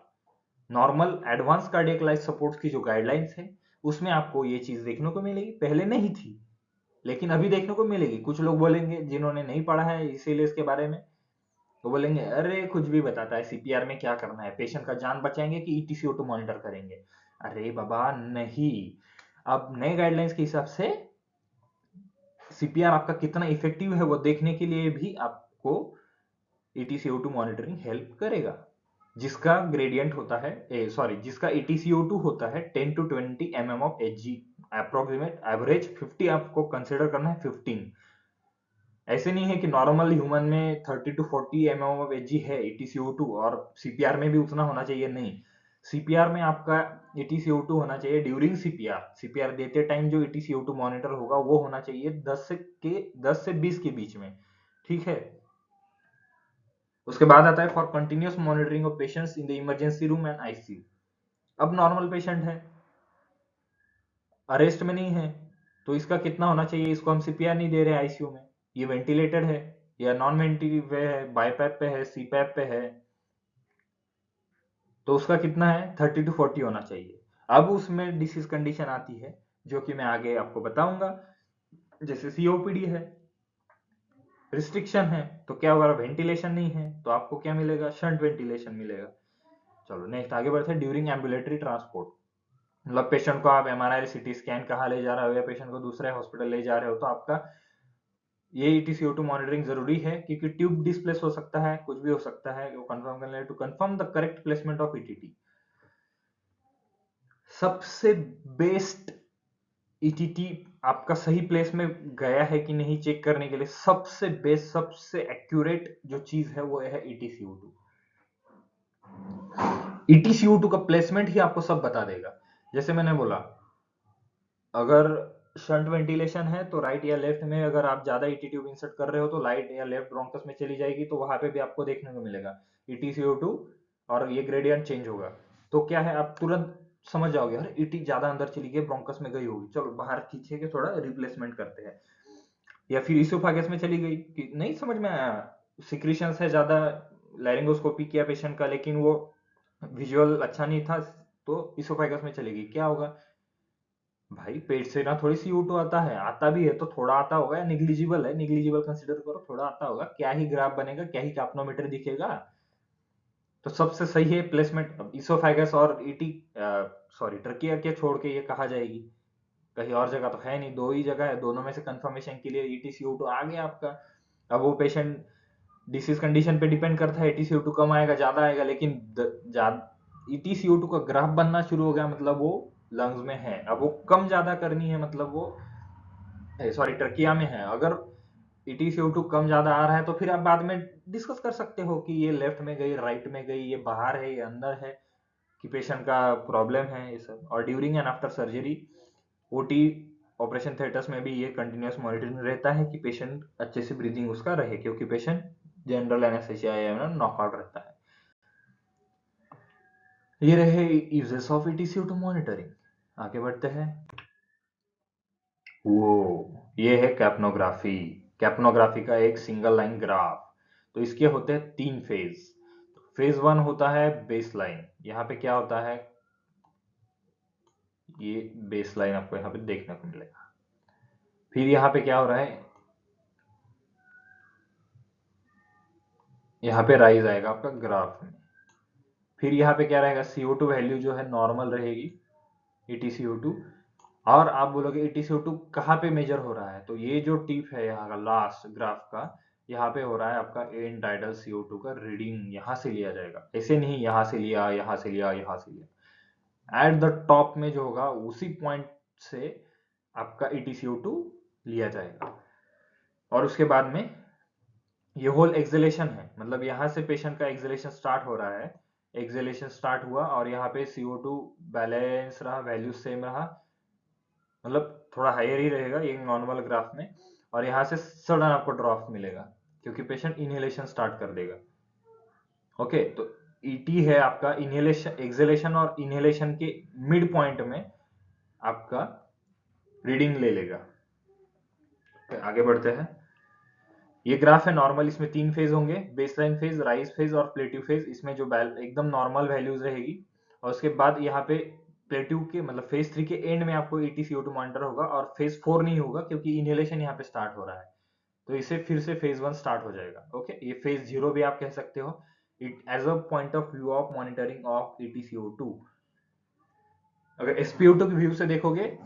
Normal advance cardiac life support की जो गाइडलाइंस है उसमें आपको ये चीज देखने को मिलेगी, पहले नहीं थी लेकिन अभी देखने को मिलेगी। कुछ लोग बोलेंगे जिन्होंने नहीं पढ़ा है इसीलिए इसके बारे में, तो बोलेंगे अरे कुछ भी बताता है, CPR में क्या करना है, पेशेंट का जान बचाएंगे कि EtCO2 मॉनिटर करेंगे? अरे बाबा नहीं, अब नए गाइडलाइंस के हिसाब से CPR आपका कितना इफेक्टिव है वो देखने के लिए भी आपको EtCO2 मॉनिटरिंग हेल्प करेगा। जिसका ग्रेडियंट होता है सॉरी जिसका EtCO2 होता है 10 to 20 mm of Hg, approximate average 50 आपको कंसिडर करना है, 15। ऐसे नहीं है कि नॉर्मल ह्यूमन में 30 to 40 mm of Hg है EtCO2 और CPR में भी उतना होना चाहिए, नहीं। CPR में आपका EtCO2 होना चाहिए ड्यूरिंग CPR देते टाइम जो EtCO2 मॉनिटर होगा वो होना चाहिए 10 से 20 के बीच में, ठीक है। उसके बाद आता है for continuous monitoring of patients in the emergency room and ICU। अब नॉर्मल पेशेंट है, अरेस्ट में नहीं है, तो इसका कितना होना चाहिए? इसको हम CPR नहीं दे रहे ICU में, ये वेंटिलेटेड है या नॉन वेंटिलेटेड है, बाईपैप पे है, CPAP पे है, तो उसका कितना है? 30 to 40 होना चाहिए। अब उसमें डिसीज कंडीशन आती है जो कि मैं आगे आपको बताऊंगा, जैसे COPD है, रिस्ट्रिक्शन है, तो क्या होगा? वेंटिलेशन नहीं है तो आपको क्या मिलेगा? शंट वेंटिलेशन मिलेगा। चलो नेक्स्ट आगे बढ़ते हैं। ड्यूरिंग एम्बुलेटरी ट्रांसपोर्ट, मतलब पेशेंट को आप MRI CT स्कैन कहाँ ले जा रहे हो या पेशेंट को दूसरे हॉस्पिटल ले जा रहे हो, तो आपका ये EtCO2 मॉनिटरिंग जरूरी है क्योंकि ट्यूब डिस्प्लेस हो सकता है, कुछ भी हो सकता है, वो कंफर्म करना है to confirm the correct placement of ETT। सबसे बेस्ट ETT आपका सही प्लेस में गया है कि नहीं चेक करने के लिए सबसे बेस्ट, सबसे एक्यूरेट जो चीज है वो है EtCO2। EtCO2 का प्लेसमेंट ही आपको सब बता देगा। जैसे मैंने बोला, अगर शंट वेंटिलेशन है तो राइट या लेफ्ट में अगर आप ज्यादा ET ट्यूब इंसर्ट कर रहे हो तो राइट या लेफ्ट ब्रोंकस में चली जाएगी, तो वहां पे भी आपको देखने को मिलेगा EtCO2 और ये ग्रेडियंट चेंज होगा। तो क्या है, आप तुरंत समझ जाओगे अरे ET ज्यादा अंदर चली गई, ब्रोंकस में गई होगी, चलो बाहर खींचे के थोड़ा रिप्लेसमेंट करते हैं। या फिर इसोफागस में चली गई कि नहीं समझ में आया, सिक्रीशन है ज्यादा, लैरिंगोस्कोपी किया पेशेंट का लेकिन वो विजुअल अच्छा नहीं था, तो इसोफागस में चली गई, क्या होगा भाई? पेट से ना थोड़ी CO2 आता है, आता भी है तो थोड़ा आता होगा या निग्लिजिबल है, निग्लिजिबल कंसीडर करो, थोड़ा आता होगा, क्या ही ग्राफ बनेगा, क्या ही कैप्नोमीटर दिखेगा। तो सबसे सही है प्लेसमेंट। अब इसोफेगस और ET सॉरी ट्रकिया के छोड़ के ये कहा जाएगी, कहीं और जगह तो है नहीं, दो ही जगह है, दोनों में से कंफर्मेशन के लिए EtCO2 आ गया आपका। अब वो पेशेंट डिसीज कंडीशन पे डिपेंड करता है, EtCO2 कम आएगा ज्यादा आएगा, लेकिन EtCO2 का ग्राफ बनना शुरू हो गया मतलब वो लंग्स में है। अब वो कम ज्यादा करनी है मतलब वो सॉरी ट्रकिया में है। अगर EtCO2 कम ज्यादा आ रहा है तो फिर आप बाद में डिस्कस कर सकते हो कि ये लेफ्ट में गई, राइट में गई, ये बाहर है, ये अंदर है, कि पेशेंट का प्रॉब्लम है ये सब। और during and after surgery OT operation theatres में भी ये कंटिन्यूस मॉनिटरिंग रहता है कि पेशेंट अच्छे से ब्रीदिंग उसका रहे, क्योंकि पेशेंट जनरल एनेस्थीसिया या नॉकआउट रहता है। ये रहे यूजेस ऑफ EtCO2 मॉनिटरिंग। आगे बढ़ते हैं। वो ये है कैप्नोग्राफी। कैप्नोग्राफी का एक सिंगल लाइन ग्राफ। तो इसके होते हैं 3 फेज। फेज 1 होता है बेस लाइन, यहाँ पे क्या होता है, ये बेस लाइन आपको यहाँ पे देखने को मिलेगा। फिर यहाँ पे क्या हो रहा है, यहाँ पे राइज आएगा आपका ग्राफ में। फिर यहाँ पे क्या रहेगा, CO2 वैल्यू जो है नॉर्मल रहेगी, EtCO2। और आप बोलोगे EtCO2 कहाँ पे मेजर हो रहा है, तो ये जो टिप है यहाँ का लास्ट ग्राफ का, यहाँ पे हो रहा है आपका एंड टाइडल CO2 का रीडिंग, यहाँ से लिया जाएगा, ऐसे नहीं यहाँ से लिया, यहाँ से लिया, यहाँ से लिया। एट द टॉप में जो होगा उसी पॉइंट से आपका EtCO2 लिया जाएगा। और उसके बाद में ये होल एक्सेलेशन है, मतलब यहाँ से पेशेंट का एक्सेलेशन स्टार्ट हो रहा है, एक्सेलेशन स्टार्ट हुआ और यहाँ पे CO2 बैलेंस रहा, वैल्यू सेम रहा, मतलब थोड़ा हायर ही रहेगा ये नॉर्मल ग्राफ में, और यहाँ से सडन आपको ड्रॉप मिलेगा। क्योंकि पेशेंट इनहेलेशन स्टार्ट कर देगा। ओके, तो ईटी है आपका इनहेलेशन, एक्सहेलेशन और इनहेलेशन के मिड पॉइंट में आपका रीडिंग ले लेगा। आगे बढ़ते हैं। ये ग्राफ है नॉर्मल, इसमें 3 फेज होंगे, बेसलाइन फेज, राइज फेज और प्लेट्यू फेज। इसमें जो एकदम नॉर्मल वैल्यूज रहेगी, और उसके बाद यहाँ पे प्लेट्यू के मतलब फेज 3 के एंड में आपको EtCO2 मॉनिटर होगा, और फेज 4 नहीं होगा क्योंकि इनहेलेशन यहाँ पे स्टार्ट हो रहा है, तो इसे फिर से फेज 1 स्टार्ट हो जाएगा। ओके, ये फेज 0 भी आप कह सकते हो, it as a point of view of monitoring of EtCO2। अगर SpO2 की व्यू से देखोगे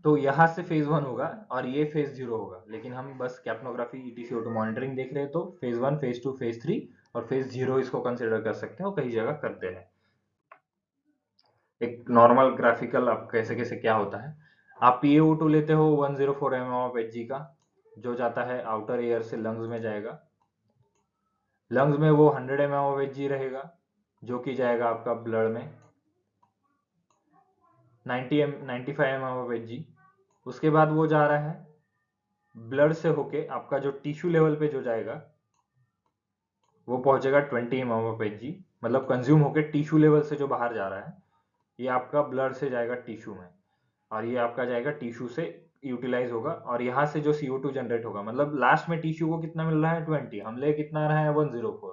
तो यहाँ से फेज 1 होगा और ये फेज 0 होगा, लेकिन हम बस कैप्नोग्राफी EtCO2 मॉनिटरिंग देख रहे हैं, तो फेज 1, फेज 2, फेज 3 और फेज 0 इसको कंसिडर कर सकते हैं, और कई जगह करते हैं। एक नॉर्मल ग्राफिकल आप कैसे कैसे क्या होता है। आप PaO2 लेते हो 104 mm ऑफ Hg का, जो जाता है आउटर एयर से लंग्स में जाएगा। लंग्स में वो 100 mm ऑफ Hg रहेगा, जो कि जाएगा आपका ब्लड में 95 mm ऑफ Hg। उसके बाद वो जा रहा है ब्लड से होके आपका जो टिश्यू लेवल पे जो जाएगा वो पहुंचेगा 20 mm ऑफ Hg, मतलब कंज्यूम होके टिश्यू लेवल से जो बाहर जा रहा है, ये आपका ब्लड से जाएगा टिश्यू में, और ये आपका जाएगा टिश्यू से यूटिलाइज होगा, और यहाँ से जो CO2 जनरेट होगा, मतलब लास्ट में टिश्यू को कितना मिल रहा है 20, हमले कितना आ रहा है 104,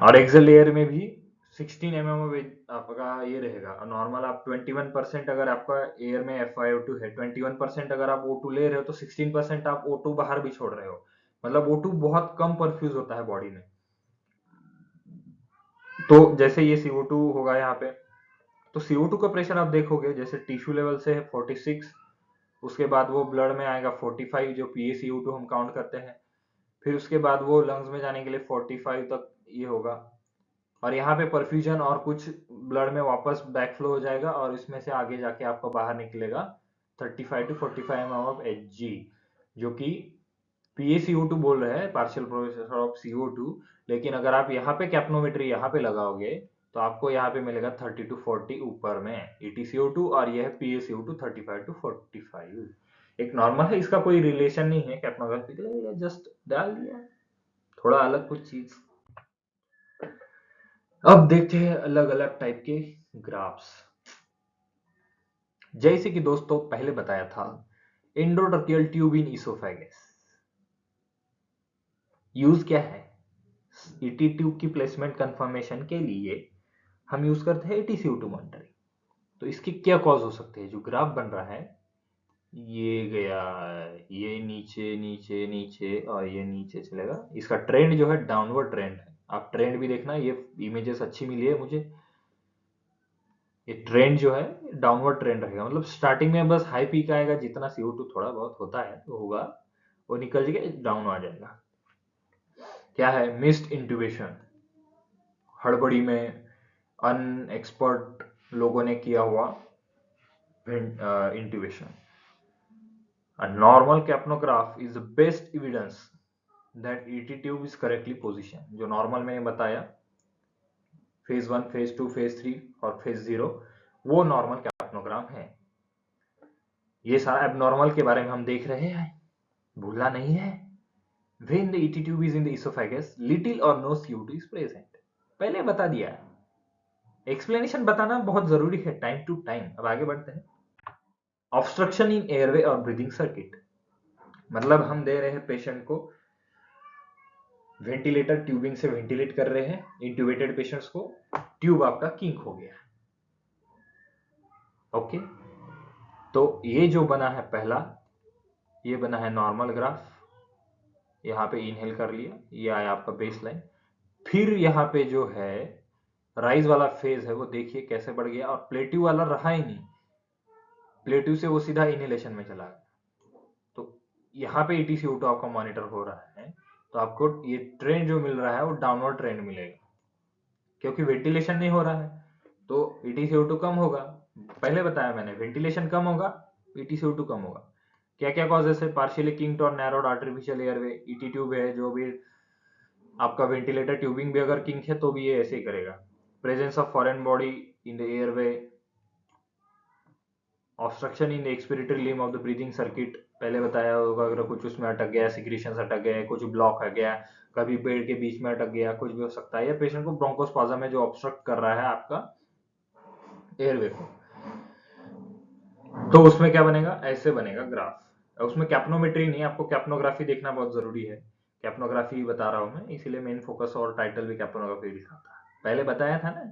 और एक्सेल लेयर में भी 16 mm आपका ये रहेगा। नॉर्मल आप 21% अगर आपका एयर में FiO2 है, 21% अगर आप O2 ले रहे हो, तो 16% आप O2 बाहर भी छोड़ रहे हो, मतलब O2 बहुत कम परफ्यूज होता है बॉडी में। तो जैसे ये CO2 होगा यहाँ पे, तो CO2 का प्रेशर आप देखोगे जैसे टिश्यू लेवल से है 46, उसके बाद वो ब्लड में आएगा 45 जो PaCO2 हम काउंट करते हैं, फिर उसके बाद वो लंग्स में जाने के लिए 45 तक ये होगा, और यहाँ पे परफ्यूजन और कुछ ब्लड में वापस बैकफ्लो हो जाएगा, और इसमें से आगे जाके आपको बाहर निकलेगा 35 to 45 mm ऑफ Hg, जो कि PaCO2 बोल रहे हैं, पार्शियल प्रोसेसर ऑफ CO2। लेकिन अगर आप यहाँ पे कैप्नोमेट्री यहाँ पे लगाओगे तो आपको यहाँ पे मिलेगा 30 to 40 ऊपर में EtCO2, और यह है PaCO2 35 to 45। एक नॉर्मल है, इसका कोई रिलेशन नहीं है कैप्नोग्राफी के लिए, जस्ट डाल दिया थोड़ा अलग कुछ चीज। अब देखते हैं अलग अलग टाइप के ग्राफ्स। जैसे कि दोस्तों पहले बताया था, एंडोट्रकियल ट्यूब इन इसोफेगस यूज क्या है, ET ट्यूब की प्लेसमेंट कंफर्मेशन के लिए हम यूज करते हैं EtCO2 मॉनिटरिंग। तो इसके क्या कॉज हो सकते हैं, जो ग्राफ बन रहा है ये गया, ये नीचे नीचे नीचे और ये नीचे चलेगा, इसका ट्रेंड जो है डाउनवर्ड ट्रेंड है। आप ट्रेंड भी देखना, ये इमेजेस अच्छी मिली है मुझे, ये ट्रेंड जो है डाउनवर्ड ट्रेंड रहेगा, मतलब स्टार्टिंग में बस हाई पीक आएगा, जितना CO2 थोड़ा बहुत होता है तो होगा, वो निकल जाएगा डाउन आ जाएगा। क्या है, मिस्ड इंट्यूबेशन, हड़बड़ी में अनएक्सपर्ट लोगों ने किया हुआ intubation. A normal capnograph is the best evidence that ET tube is correctly positioned। जो नॉर्मल मैंने बताया फेज 1, फेज 2, फेज 3 और फेज 0, वो नॉर्मल कैप्नोग्राम है। ये सारा एबनॉर्मल के बारे में हम देख रहे हैं, भूलना नहीं है। When the ET tube is in the esophagus, little or no CO2 is present। पहले बता दिया, एक्सप्लेनेशन बताना बहुत जरूरी है टाइम टू टाइम। अब आगे बढ़ते हैं। ऑब्स्ट्रक्शन इन एयरवे और ब्रीदिंग सर्किट, मतलब हम दे रहे हैं पेशेंट को वेंटिलेटर, ट्यूबिंग से वेंटिलेट कर रहे हैं इंट्यूबेटेड पेशेंट्स को, ट्यूब आपका किंक हो गया। ओके, तो ये जो बना है पहला, ये बना है नॉर्मल ग्राफ, यहाँ पे इनहेल कर लिया, ये आया आपका बेस लाइन। फिर यहाँ पे जो है राइज वाला फेज है वो देखिए कैसे बढ़ गया, और प्लेट्यू वाला रहा ही नहीं, प्लेट्यू से वो सीधा इनहेलेशन में चला गया। तो यहाँ पे EtCO2 आपका मॉनिटर हो रहा है, तो आपको ये ट्रेंड जो मिल रहा है वो डाउनवर्ड ट्रेंड मिलेगा, क्योंकि वेंटिलेशन नहीं हो रहा है तो EtCO2 कम होगा। पहले बताया मैंने, वेंटिलेशन कम होगा EtCO2 कम होगा। क्या क्या कॉजेस है, पार्शियली किंक्ड और narrowed artificial airway, ET tube है जो भी आपका वेंटिलेटर ट्यूबिंग भी अगर किंक है तो भी ये ऐसे ही करेगा। Presence of foreign body in the airway, obstruction in expiratory limb of the breathing circuit, पहले बताया होगा, अगर कुछ उसमें अटक गया, सिक्रीशंस अटक गए, कुछ ब्लॉक आ गया, कभी पेड़ के बीच में अटक गया, कुछ भी हो सकता है, या पेशेंट को ब्रोंकोस्पाज्म है जो ऑब्स्ट्रक्ट कर रहा है आपका एयरवे को, तो उसमें क्या बनेगा, ऐसे बनेगा ग्राफ। उसमें कैप्नोमेट्री नहीं, आपको कैप्नोग्राफी देखना बहुत जरूरी है, कैप्नोग्राफी बता रहा हूं मैं, इसीलिए मेन फोकस और टाइटल भी कैप्नोग्राफी लिखा था, पहले बताया था ना।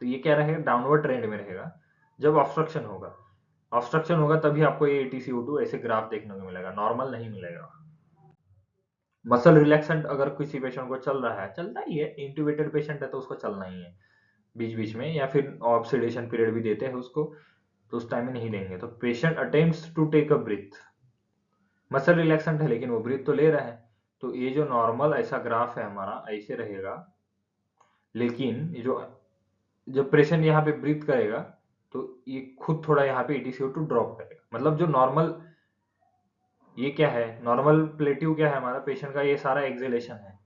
तो ये क्या रहेगा, डाउनवर्ड ट्रेंड में रहेगा जब ऑब्स्ट्रक्शन होगा। ऑब्स्ट्रक्शन होगा तभी आपको ये ATCO2 ऐसे ग्राफ देखने को मिलेगा, नॉर्मल नहीं मिलेगा। मसल रिलैक्सेंट अगर किसी पेशेंट को चल रहा है, चलता ही है, इंट्यूबेटेड पेशेंट है तो उसको चलना ही है बीच बीच में, या फिर ऑब्सीडेशन पीरियड भी देते हैं उसको, तो उस टाइम में नहीं देंगे, तो patient attempts to take a breath, muscle relaxant है लेकिन वो ब्रीथ तो ले रहा है, तो ये जो नॉर्मल ऐसा ग्राफ है हमारा ऐसे रहेगा, लेकिन ये जो जब पेशेंट यहाँ पे ब्रीथ करेगा तो ये खुद थोड़ा यहाँ पे ATCO2 ड्रॉप करेगा, मतलब जो नॉर्मल, ये क्या है, नॉर्मल प्लेट्यू क्या है हमारा, पेशेंट का ये सारा एक्सहेलेशन है,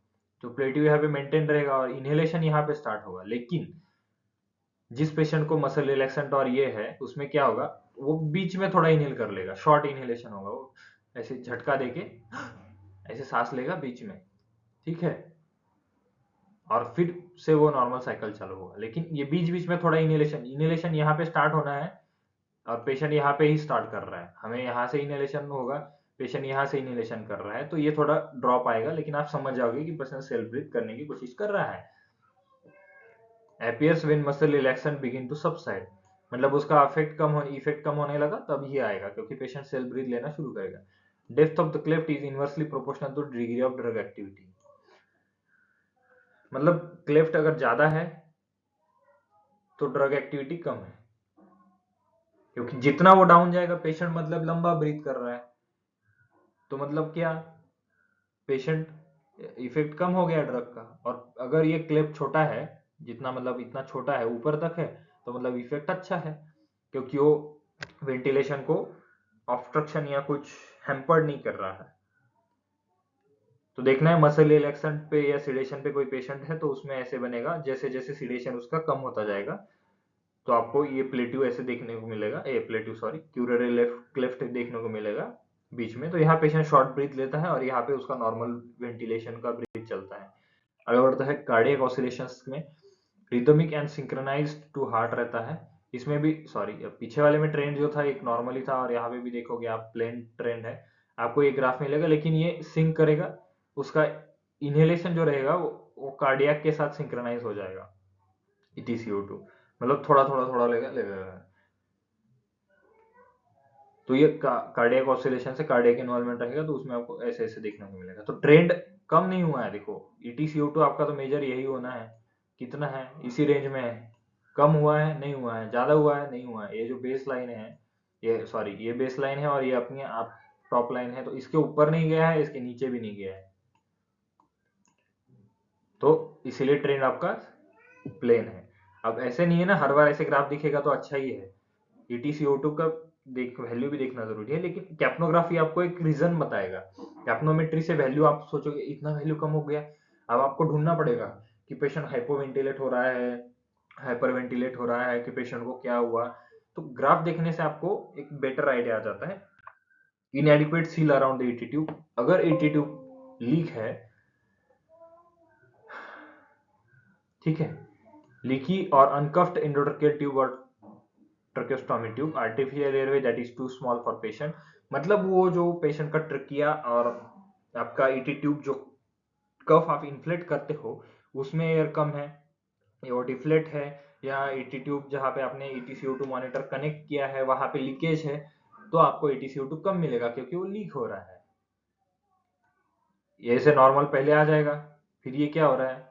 तो प्लेट्यू यहाँ पे मेंटेन रहेगा और इनहेलेशन यहाँ पे स्टार्ट होगा, लेकिन जिस पेशेंट को मसल रिलैक्सेंट और ये है उसमें क्या होगा, वो बीच में थोड़ा इनहेल कर लेगा, शॉर्ट इनहेलेशन होगा, वो ऐसे झटका देके ऐसे सांस लेगा बीच में, ठीक है, और फिर से वो नॉर्मल साइकिल चालू होगा, लेकिन ये बीच बीच में थोड़ा इनहेलेशन इनहेलेशन यहाँ पे स्टार्ट होना है, और पेशेंट यहाँ पे ही स्टार्ट कर रहा है, हमें यहाँ से इनहेलेशन होगा, पेशेंट यहाँ से इनहेलेशन कर रहा है, तो ये थोड़ा ड्रॉप आएगा, लेकिन आप समझ जाओगे कि पेशेंट सेल्फ ब्रीथ करने की कोशिश कर रहा है। appears when muscle relaxation begin to subside, मतलब उसका इफेक्ट कम होने लगा तब ही आएगा, क्योंकि पेशेंट सेल्फ ब्रीथ लेना शुरू करेगा। Depth of the cleft is inversely proportional two degree of drug activity, मतलब क्लेफ्ट अगर ज्यादा है तो ड्रग एक्टिविटी कम है, क्योंकि जितना वो डाउन जाएगा पेशेंट मतलब लंबा ब्रीथ कर रहा है, तो मतलब क्या, पेशेंट इफेक्ट कम हो गया ड्रग का, और अगर ये क्लेफ्ट छोटा है, जितना मतलब इतना छोटा है ऊपर तक है, तो मतलब इफेक्ट अच्छा है, क्योंकि वो वेंटिलेशन को ऑब्स्ट्रक्शन या कुछ हैम्पर्ड नहीं कर रहा है। तो देखना है मसल रिलैक्सेंट पे या सिडेशन पे कोई पेशेंट है तो उसमें ऐसे बनेगा, जैसे जैसे सिडेशन उसका कम होता जाएगा तो आपको ये प्लेट्यू ऐसे देखने को मिलेगा, ए प्लेट्यू सॉरी क्यूरेटरी लेफ्ट क्लेफ्ट देखने को मिलेगा बीच में, तो यहाँ पेशेंट शॉर्ट ब्रीथ लेता है और यहाँ पे उसका नॉर्मल वेंटिलेशन का ब्रीथ चलता है। अगर बढ़ता है कार्डियक ऑसिलेशंस में, rhythmic and synchronised to heart रहता है, इसमें भी सॉरी पीछे वाले में ट्रेंड जो था एक नॉर्मली था, और यहाँ पे भी देखोगे आप प्लेन ट्रेंड है, आपको एक ग्राफ मिलेगा, लेकिन ये सिंक करेगा, उसका इनहेलेशन जो रहेगा वो कार्डियक के साथ सिंक्रोनाइज हो जाएगा, ETCO2, मतलब थोड़ा थोड़ा थोड़ा लेगा लेगा, तो ये कार्डियक ऑसिलेशन से कार्डियक इन्वॉल्वमेंट रहेगा, तो उसमें आपको ऐसे ऐसे देखने को मिलेगा, तो ट्रेंड कम नहीं हुआ है, देखो ETCO2 आपका तो मेजर यही होना है, कितना है इसी रेंज में है, कम हुआ है नहीं हुआ है, ज्यादा हुआ है नहीं हुआ है, ये जो बेस लाइन है, ये सॉरी ये बेस लाइन है और ये अपनी आप टॉप लाइन है, तो इसके ऊपर नहीं गया है, इसके नीचे भी नहीं गया है, तो इसीलिए ट्रेंड आपका प्लेन है। अब ऐसे नहीं है ना हर बार ऐसे ग्राफ दिखेगा तो अच्छा ही है, ETCO2 का देख वैल्यू भी देखना जरूरी है, लेकिन कैप्नोग्राफी आपको एक रीजन बताएगा, कैप्नोमेट्री से वैल्यू आप सोचोगे इतना वैल्यू कम हो गया, अब आपको ढूंढना पड़ेगा कि पेशेंट हाइपोवेंटिलेट हो रहा है, हाइपरवेंटिलेट हो रहा है, कि पेशेंट को क्या हुआ, तो ग्राफ देखने से आपको एक बेटर आइडिया आ जाता है। Inadequate seal around the ET tube, अगर ET ट्यूब लीक है, ठीक है, लीकी और अनकफ्ड एंडोट्रकियल ट्यूब और tracheostomy tube, artificial airway that is too small for patient, मतलब वो जो पेशेंट का ट्रकिया और आपका ET ट्यूब जो कफ आप इन्फ्लेट करते हो उसमें एयर कम है, या डिफ्लेट है, या ET ट्यूब जहाँ पे आपने ETCO2 मॉनिटर कनेक्ट किया है वहां पे लीकेज है, तो आपको ETCO2 कम मिलेगा क्योंकि वो लीक हो रहा है, ये से नॉर्मल पहले आ जाएगा, फिर ये क्या हो रहा है,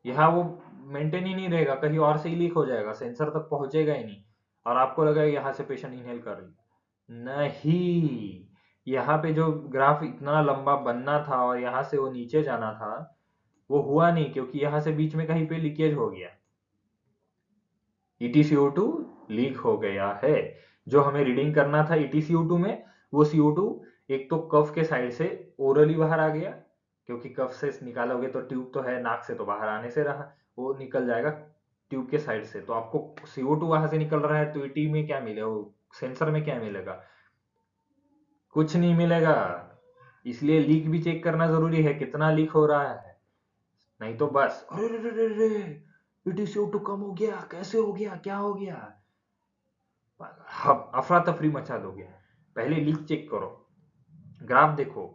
यहाँ वो मेंटेन ही नहीं रहेगा, कहीं और से ही लीक हो जाएगा, सेंसर तक पहुंचेगा ही नहीं, और आपको लगेगा यहाँ से पेशेंट इनहेल कर लिया, नहीं, यहाँ पे जो ग्राफ इतना लंबा बनना था और यहाँ से वो नीचे जाना था वो हुआ नहीं, क्योंकि यहाँ से बीच में कहीं पे लीकेज हो गया, ETCO2 लीक हो गया है, जो हमें रीडिंग करना था ETCO2 में, वो CO2 एक तो कफ के साइड से ओरली बाहर आ गया, क्योंकि कफ से निकालोगे तो ट्यूब तो है नाक से तो बाहर आने से रहा, वो निकल जाएगा ट्यूब के साइड से, तो आपको CO2 वहां से निकल रहा है तो ET में क्या मिले, वो सेंसर में क्या मिलेगा? कुछ नहीं मिलेगा। इसलिए लीक भी चेक करना जरूरी है, कितना लीक हो रहा है। नहीं तो बस अरे रे रे रे रे, EtCO2 कम हो गया, कैसे हो गया, क्या हो गया, अफरा तफरी मचा दोगे। पहले लीक चेक करो, ग्राफ देखो,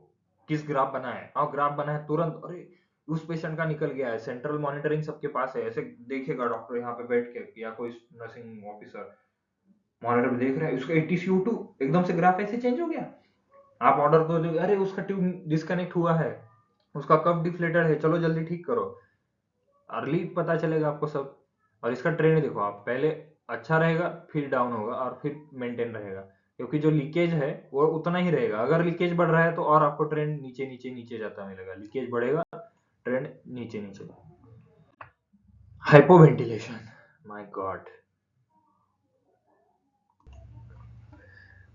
किस ग्राफ बना है, और ग्राफ बना है तुरंत अरे उस पेशेंट का निकल गया है, सेंट्रल मॉनिटरिंग सबके पास है, ऐसे देखेगा डॉक्टर यहाँ पे बैठ के या कोई नर्सिंग ऑफिसर मॉनिटर पे देख रहा है, उसका EtCO2 एकदम से ग्राफ ऐसे चेंज हो गया। आप ऑर्डर तो दोगे, अरे उसका ट्यूब डिस्कनेक्ट हुआ है, उसका कप डिफ्लेटेड है, चलो जल्दी ठीक करो। अर्ली पता चलेगा आपको सब। और इसका ट्रेंड देखो आप, पहले अच्छा रहेगा, फिर डाउन होगा, और फिर मेंटेन रहेगा, क्योंकि जो लीकेज है वो उतना ही रहेगा। अगर लीकेज बढ़ रहा है तो और आपको ट्रेंड नीचे नीचे नीचे जाता मिलेगा, लीकेज बढ़ेगा, ट्रेंड नीचे नीचे। Hypoventilation, my God.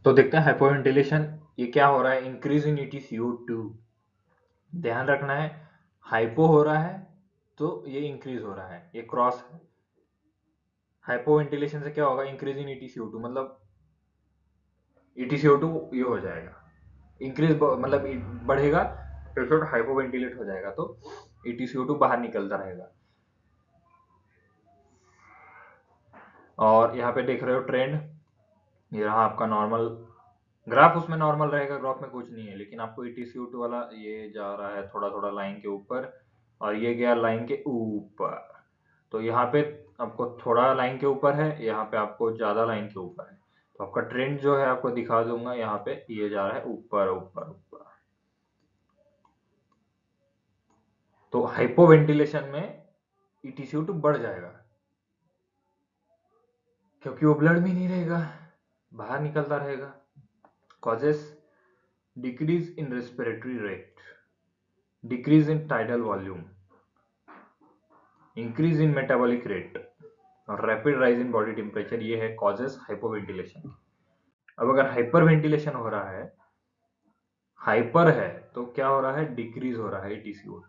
तो देखते हैं हाइपोवेंटिलेशन ये क्या हो रहा है। इंक्रीज इन EtCO2, ध्यान रखना है, हाइपो हो रहा है तो ये इंक्रीज हो रहा है, ये क्रॉस है। हाइपोवेंटिलेशन से क्या होगा, इंक्रीज इन EtCO2 मतलब EtCO2 ये हो जाएगा, इंक्रीज मतलब बढ़ेगा, पेशेंट हाइपोवेंटिलेट हो जाएगा तो EtCO2 बाहर निकलता रहेगा। और यहाँ पे देख रहे हो ट्रेंड, ये रहा आपका नॉर्मल ग्राफ, उसमें नॉर्मल रहेगा, ग्राफ में कुछ नहीं है, लेकिन आपको EtCO2 वाला ये जा रहा है थोड़ा थोड़ा लाइन के ऊपर, और ये गया लाइन के ऊपर। तो यहाँ पे आपको थोड़ा लाइन के ऊपर है, यहाँ पे आपको ज्यादा लाइन के ऊपर है, तो आपका ट्रेंड जो है आपको दिखा दूंगा, यहाँ पे ये जा रहा है ऊपर ऊपर ऊपर। तो हाइपोवेंटिलेशन में EtCO2 बढ़ जाएगा, क्योंकि वो ब्लड में नहीं रहेगा, बाहर निकलता रहेगा। Causes decrease in respiratory rate, decrease in tidal volume, increase in metabolic rate, और rapid rise in body temperature, ये है कॉजेस हाइपोवेंटिलेशन। अब अगर हाइपर वेंटिलेशन हो रहा है, हाइपर है तो क्या हो रहा है, डिक्रीज हो रहा है EtCO2,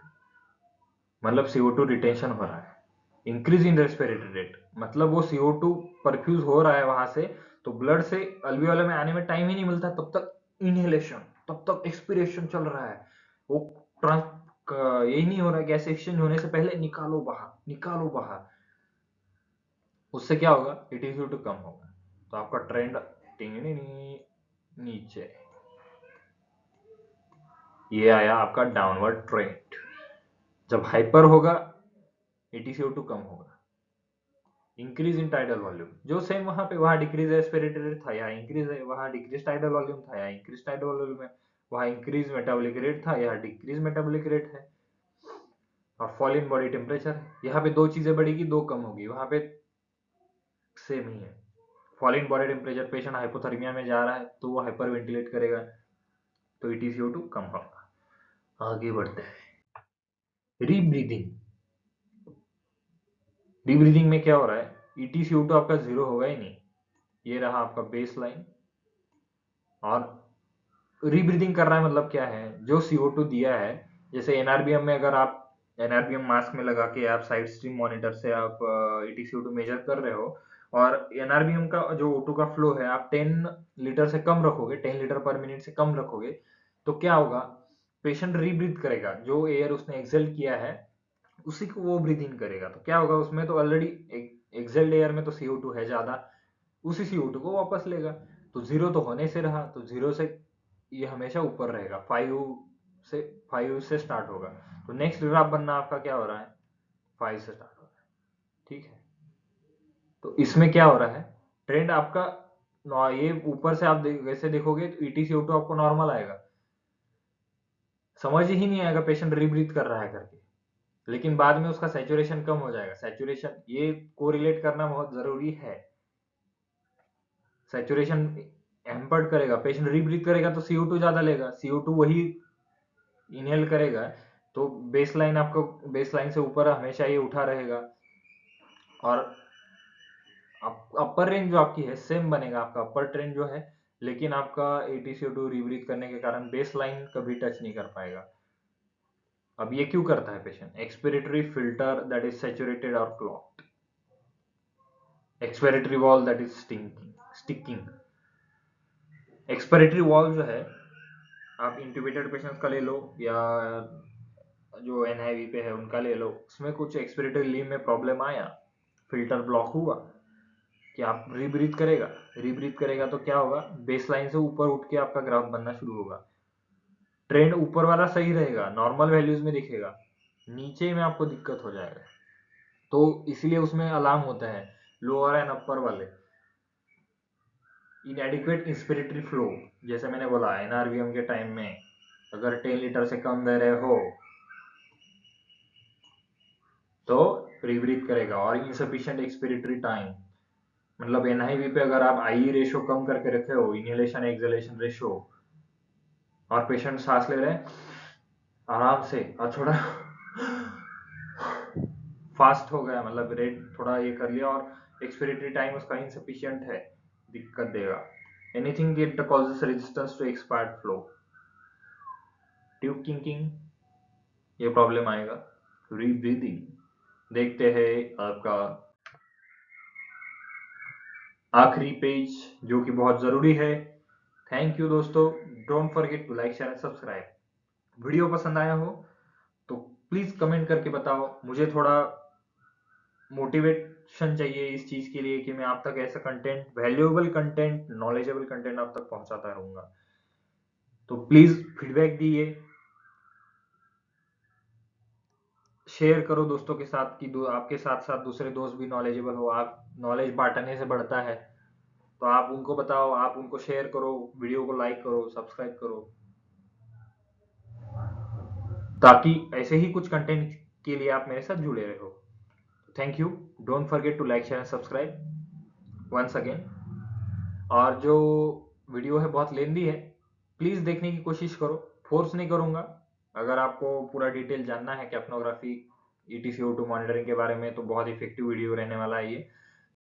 मतलब CO2 रिटेंशन हो रहा है। इंक्रीज इन रेस्पिरेटरी रेट मतलब वो CO2 परफ्यूज हो रहा है वहां से, तो ब्लड से अल्वियोलम में आने में टाइम ही नहीं मिलता, तब तक इनहेलेशन, तब तक एक्सपिरेशन चल रहा है, वो ट्रांस यही नहीं हो रहा है, गैस एक्सचेंज होने से पहले निकालो बाहर, निकालो बाहर। उससे क्या होगा, EtCO2 कम होगा, तो आपका ट्रेंड नीचे, ये आया आपका डाउनवर्ड ट्रेंड। जब हाइपर होगा EtCO2 कम होगा। इंक्रीज इन टाइडल वॉल्यूम, जो सेम वहां पे, वहां डिक्रीज रेस्पिरेटरी रेट था, यहाँ इंक्रीज है, वहां डिक्रीज टाइडल वॉल्यूम था, यहाँ इंक्रीज टाइडल वॉल्यूम है, वहां इंक्रीज मेटाबॉलिक रेट था, यहाँ डिक्रीज मेटाबॉलिक रेट है। और फॉल इन बॉडी टेम्परेचर, यहाँ पे दो चीजें बढ़ेगी, दो कम होगी, वहां पे सेम ही है। Fall in body temperature, patient hypothermia में जा रहा है तो वो हाइपर वेंटिलेट करेगा, तो EtCO2 कम होगा। आगे बढ़ते हैं, रीब्रीदिंग। रीब्रीदिंग में क्या हो रहा है, EtCO2 आपका जीरो होगा ही नहीं, ये रहा आपका बेस लाइन, और रीब्रीदिंग कर रहा है मतलब क्या है, जो CO2 दिया है, जैसे एनआरबीएम में अगर आप एनआरबीएम मास्क में लगा के आप साइड स्ट्रीम मॉनिटर से आप EtCO2 मेजर कर रहे हो, और एनआरबीएम का जो O2 का फ्लो है आप 10 लीटर से कम रखोगे, 10 लीटर पर मिनट से कम रखोगे, तो क्या होगा, पेशेंट रीब्रीथ करेगा, जो एयर उसने एक्सेल किया है उसी को वो ब्रीथ इन करेगा, तो क्या होगा, उसमें तो ऑलरेडी एक्सेल्ड एयर में तो CO2 है ज्यादा, उसी CO2 को वापस लेगा, तो जीरो तो होने से रहा, तो जीरो से ये हमेशा ऊपर रहेगा, 5 से स्टार्ट होगा, तो नेक्स्ट ग्राफ बनना आपका क्या हो रहा है, 5 से स्टार्ट हो रहा है, ठीक है। तो इसमें क्या हो रहा है, ट्रेंड आपका ये ऊपर से आप वैसे देखोगे तो EtCO2 आपको नॉर्मल आएगा, समझ ही नहीं आएगा पेशेंट रीब्रीथ कर रहा है करके, लेकिन बाद में उसका सैचुरेशन कम हो जाएगा, सैचुरेशन ये कोरिलेट करना बहुत जरूरी है। सैचुरेशन हैम्पर्ड करेगा, पेशेंट रीब्रीथ करेगा तो CO2 ज्यादा लेगा, CO2 वही इनहेल करेगा, तो बेसलाइन आपको, बेसलाइन से ऊपर हमेशा ये उठा रहेगा, और अपर रेंज जो आपकी है सेम बनेगा, आपका अपर ट्रेंड जो है, लेकिन आपका EtCO2 रीब्रीथ करने के कारण बेस लाइन कभी टच नहीं कर पाएगा। अब ये क्यों करता है patient, expiratory filter that is saturated और clot, expiratory valve that is sticking, expiratory valve जो है, आप इंट्यूबेटेड पेशेंट्स का ले लो या जो एनआईवी पे है उनका ले लो, उसमें कुछ एक्सपिरेटरी लीव में प्रॉब्लम आया, फिल्टर ब्लॉक हुआ, कि आप रीब्रीथ करेगा तो क्या होगा, बेसलाइन से ऊपर उठ के आपका ग्राफ बनना शुरू होगा। ट्रेंड ऊपर वाला सही रहेगा, नॉर्मल वैल्यूज में दिखेगा, नीचे में आपको दिक्कत हो जाएगा। तो इसीलिए उसमें अलार्म होता है लोअर एंड अपर वाले। इनएडिक्वेट इंस्पिरेटरी फ्लो, जैसे मैंने बोला एनआरवीएम के टाइम में अगर 10 लीटर से कम दे रहे हो तो रीब्रीथ करेगा। और इनसफिशिएंट एक्सपिरेटरी टाइम, मतलब एनआईवी पे अगर आप आई रेशो कम करके रखे हो, इनहेलेशन एक्सहेलेशन रेशो, और पेशेंट सांस ले रहे हैं आराम से और थोड़ा फास्ट हो गया, मतलब रेट थोड़ा ये कर लिया और एक्सपिरेटरी टाइम उसका इनसफिशिएंट है, दिक्कत देगा। Anything that causes resistance to expired flow, tube kinking, ये प्रॉब्लम आएगा। रीब्रीदिंग, देखते हैं आपका आखिरी पेज जो कि बहुत जरूरी है। थैंक यू दोस्तों, don't forget to like share and subscribe. Video पसंद आया हो तो प्लीज कमेंट करके बताओ, मुझे थोड़ा मोटिवेशन चाहिए इस चीज के लिए कि मैं आप तक ऐसा content, valuable content, knowledgeable content आप तक पहुंचाता रहूंगा। तो प्लीज फीडबैक दिए, शेयर करो दोस्तों के साथ कि आपके साथ साथ दूसरे दोस्त भी नॉलेजेबल हो। आप नॉलेज बांटने से बढ़ता है, तो आप उनको बताओ, आप उनको शेयर करो, वीडियो को लाइक करो, सब्सक्राइब करो, ताकि ऐसे ही कुछ कंटेंट के लिए आप मेरे साथ जुड़े रहो। Thank you, don't forget to like share subscribe once again. और जो वीडियो है बहुत लेंदी है, प्लीज देखने की कोशिश करो, फोर्स नहीं करूंगा। अगर आपको पूरा डिटेल जानना है कैप्नोग्राफी ETCO2 मॉनिटरिंग के बारे में, तो बहुत इफेक्टिव वीडियो रहने वाला है ये,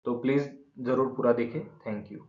तो प्लीज जरूर पूरा देखें। Thank you.